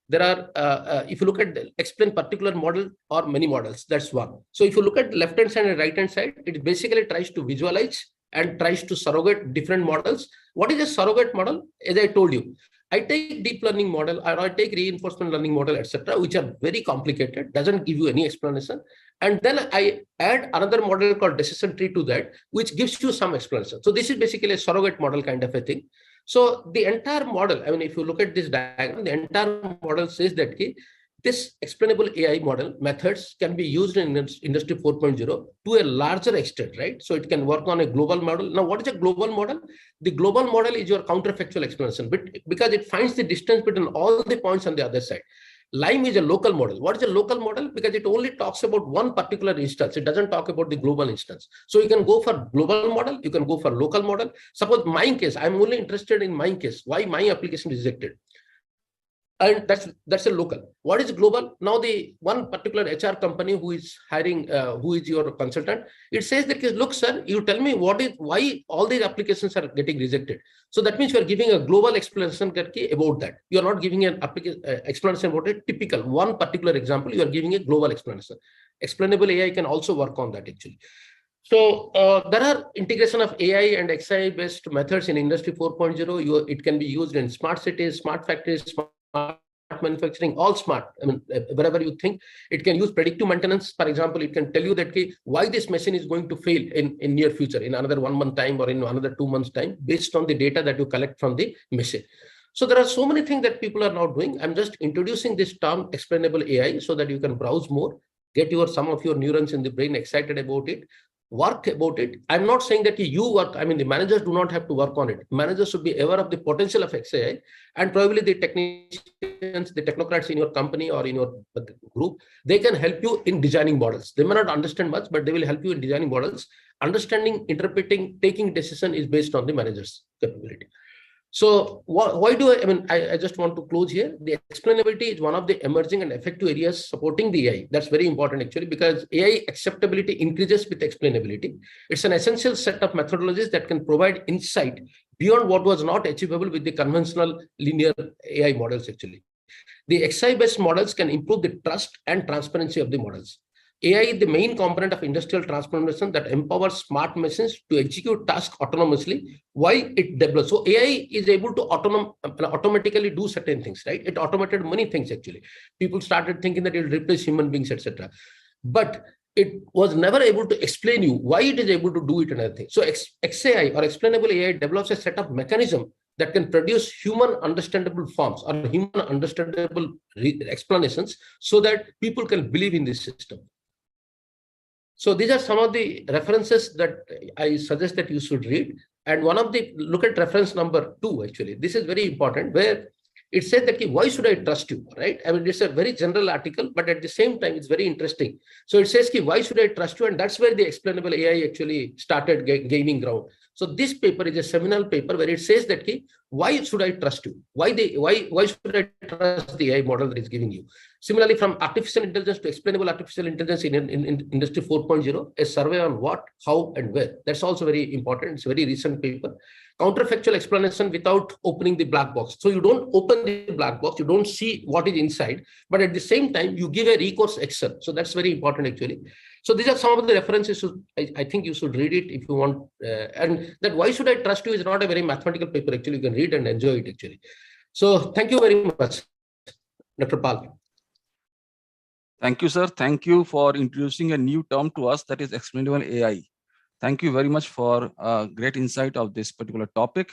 there are, if you look at explain particular model or many models, that's one. So if you look at left-hand side and right-hand side, it basically tries to visualize and tries to surrogate different models. What is a surrogate model? As I told you, I take deep learning model, or I take reinforcement learning model, etc., which are very complicated, doesn't give you any explanation. And then I add another model called decision tree to that, which gives you some explanation. So this is basically a surrogate model kind of a thing. So the entire model, if you look at this diagram, the entire model says that this explainable AI model methods can be used in Industry 4.0 to a larger extent, right? So it can work on a global model. Now, what is a global model? The global model is your counterfactual explanation, but because it finds the distance between all the points on the other side. LIME is a local model. What is a local model? Because it only talks about one particular instance. It doesn't talk about the global instance. So you can go for global model. You can go for local model. Suppose my case, I'm only interested in my case. Why my application is rejected? And that's a local. What is global? Now the one particular HR company who is hiring, who is your consultant, it says that, look, sir, you tell me why all these applications are getting rejected. So that means you are giving a global explanation about that. You are not giving an explanation about a typical one particular example. You are giving a global explanation. Explainable AI can also work on that actually. So there are integration of AI and XI based methods in Industry 4.0. It can be used in smart cities, smart factories, smart manufacturing, all smart. Wherever you think, it can use predictive maintenance. For example, it can tell you that why this machine is going to fail in near future, in another 1 month time or in another 2 months time, based on the data that you collect from the machine. So there are so many things that people are now doing. I'm just introducing this term explainable AI so that you can browse more, get some of your neurons in the brain excited about it, work about it. I'm not saying that you work, the managers do not have to work on it. Managers should be aware of the potential of XAI, and probably the technicians, the technocrats in your company or in your group, they can help you in designing models. They may not understand much, but they will help you in designing models. Understanding, interpreting, taking decision is based on the manager's capability. So why do I just want to close here. The explainability is one of the emerging and effective areas supporting the AI. That's very important actually, because AI acceptability increases with explainability. It's an essential set of methodologies that can provide insight beyond what was not achievable with the conventional linear AI models actually. The XI-based models can improve the trust and transparency of the models. AI is the main component of industrial transformation that empowers smart machines to execute tasks autonomously while it develops. So AI is able to automatically do certain things, right? It automated many things actually. People started thinking that it will replace human beings, etc. But it was never able to explain you why it is able to do it and everything. So XAI or explainable AI develops a set of mechanisms that can produce human understandable forms or human understandable explanations so that people can believe in this system. So these are some of the references that I suggest that you should read. And one of the, look at reference number 2, actually. This is very important, where it says that why should I trust you, right? I mean, it's a very general article, but at the same time, it's very interesting. So it says why should I trust you, and that's where the explainable AI actually started gaining ground. So this paper is a seminal paper where it says that why should I trust you? Why should I trust the AI model that is giving you? Similarly, from artificial intelligence to explainable artificial intelligence in Industry 4.0, a survey on what, how, and where. That's also very important. It's a very recent paper. Counterfactual explanation without opening the black box. So you don't open the black box, you don't see what is inside, but at the same time, you give a recourse Excel. So that's very important actually. So these are some of the references. I think you should read it if you want. And that why should I trust you is not a very mathematical paper. Actually, you can read and enjoy it actually. So thank you very much, Dr. Pal. Thank you, sir. Thank you for introducing a new term to us, that is explainable AI. Thank you very much for a great insight of this particular topic.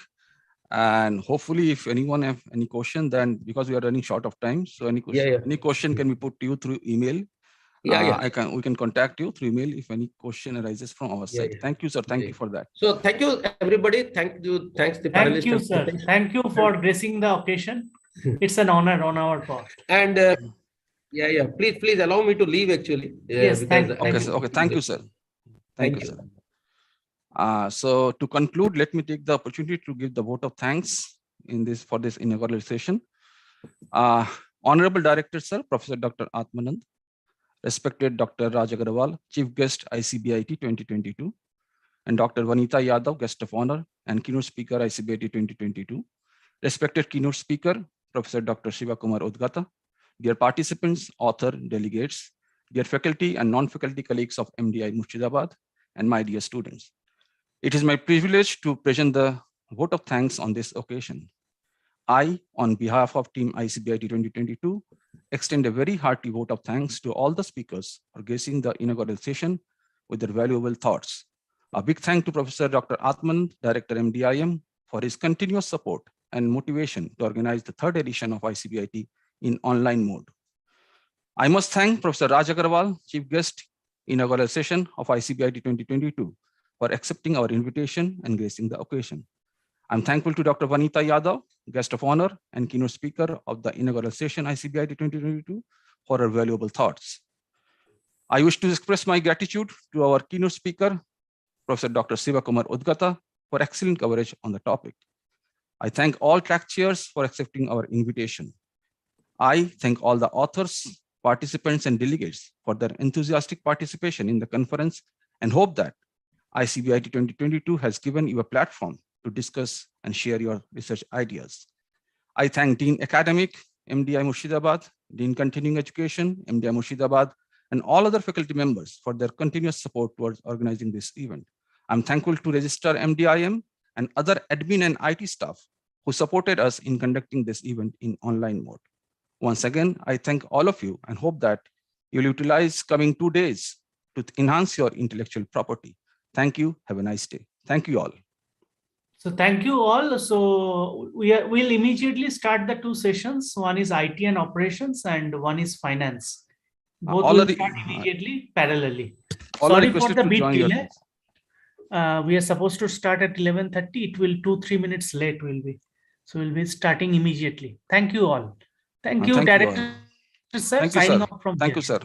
And hopefully, if anyone have any question, then because we are running short of time, so any question can be put to you through email. We can contact you through email if any question arises from our side. Thank you, sir. Thank you for that. So thank you, everybody. Thanks the panelists. Thank you, sir. Thank you for gracing the occasion. It's an honor on our part. And please allow me to leave actually. Yes, thank you. Okay, thank you, sir. Thank you, sir. So to conclude, let me take the opportunity to give the vote of thanks for this inaugural session. Honorable Director, sir, Professor Dr. Atmanand, respected Dr. Raj Agarwal, Chief Guest ICBIT 2022, and Dr. Vanita Yadav, Guest of Honor and Keynote Speaker ICBIT 2022, respected Keynote Speaker, Professor Dr. Shivakumar Udgata, dear participants, author, delegates, dear faculty and non-faculty colleagues of MDI Murshidabad, and my dear students. It is my privilege to present the vote of thanks on this occasion. I, on behalf of Team ICBIT 2022, extend a very hearty vote of thanks to all the speakers for gracing the inaugural session with their valuable thoughts. A big thank to Professor Dr. Atmanand, Director MDIM, for his continuous support and motivation to organize the third edition of ICBIT in online mode. I must thank Professor Raj Agarwal, Chief Guest inaugural session of ICBIT 2022, for accepting our invitation and gracing the occasion. I'm thankful to Dr. Vanita Yadav, Guest of Honor and Keynote Speaker of the inaugural session ICBIT 2022, for her valuable thoughts. I wish to express my gratitude to our Keynote Speaker, Professor Dr. Shivakumar Udgata, for excellent coverage on the topic. I thank all track chairs for accepting our invitation. I thank all the authors, participants, and delegates for their enthusiastic participation in the conference and hope that ICBIT 2022 has given you a platform to discuss and share your research ideas. I thank Dean Academic, MDI Murshidabad, Dean Continuing Education, MDI Murshidabad, and all other faculty members for their continuous support towards organizing this event. I'm thankful to Registrar MDIM and other admin and IT staff who supported us in conducting this event in online mode. Once again, I thank all of you and hope that you'll utilize coming 2 days to enhance your intellectual property. Thank you. Have a nice day. Thank you all. So thank you all. So we'll immediately start the 2 sessions. One is IT and operations and one is finance. Both will start immediately, parallelly. Sorry for the bit delay. We are supposed to start at 11:30. It will 2-3 minutes late will be. So we'll be starting immediately. Thank you all. Thank you, Director, sir. Thank you, Signing sir. off from Thank here. you, sir.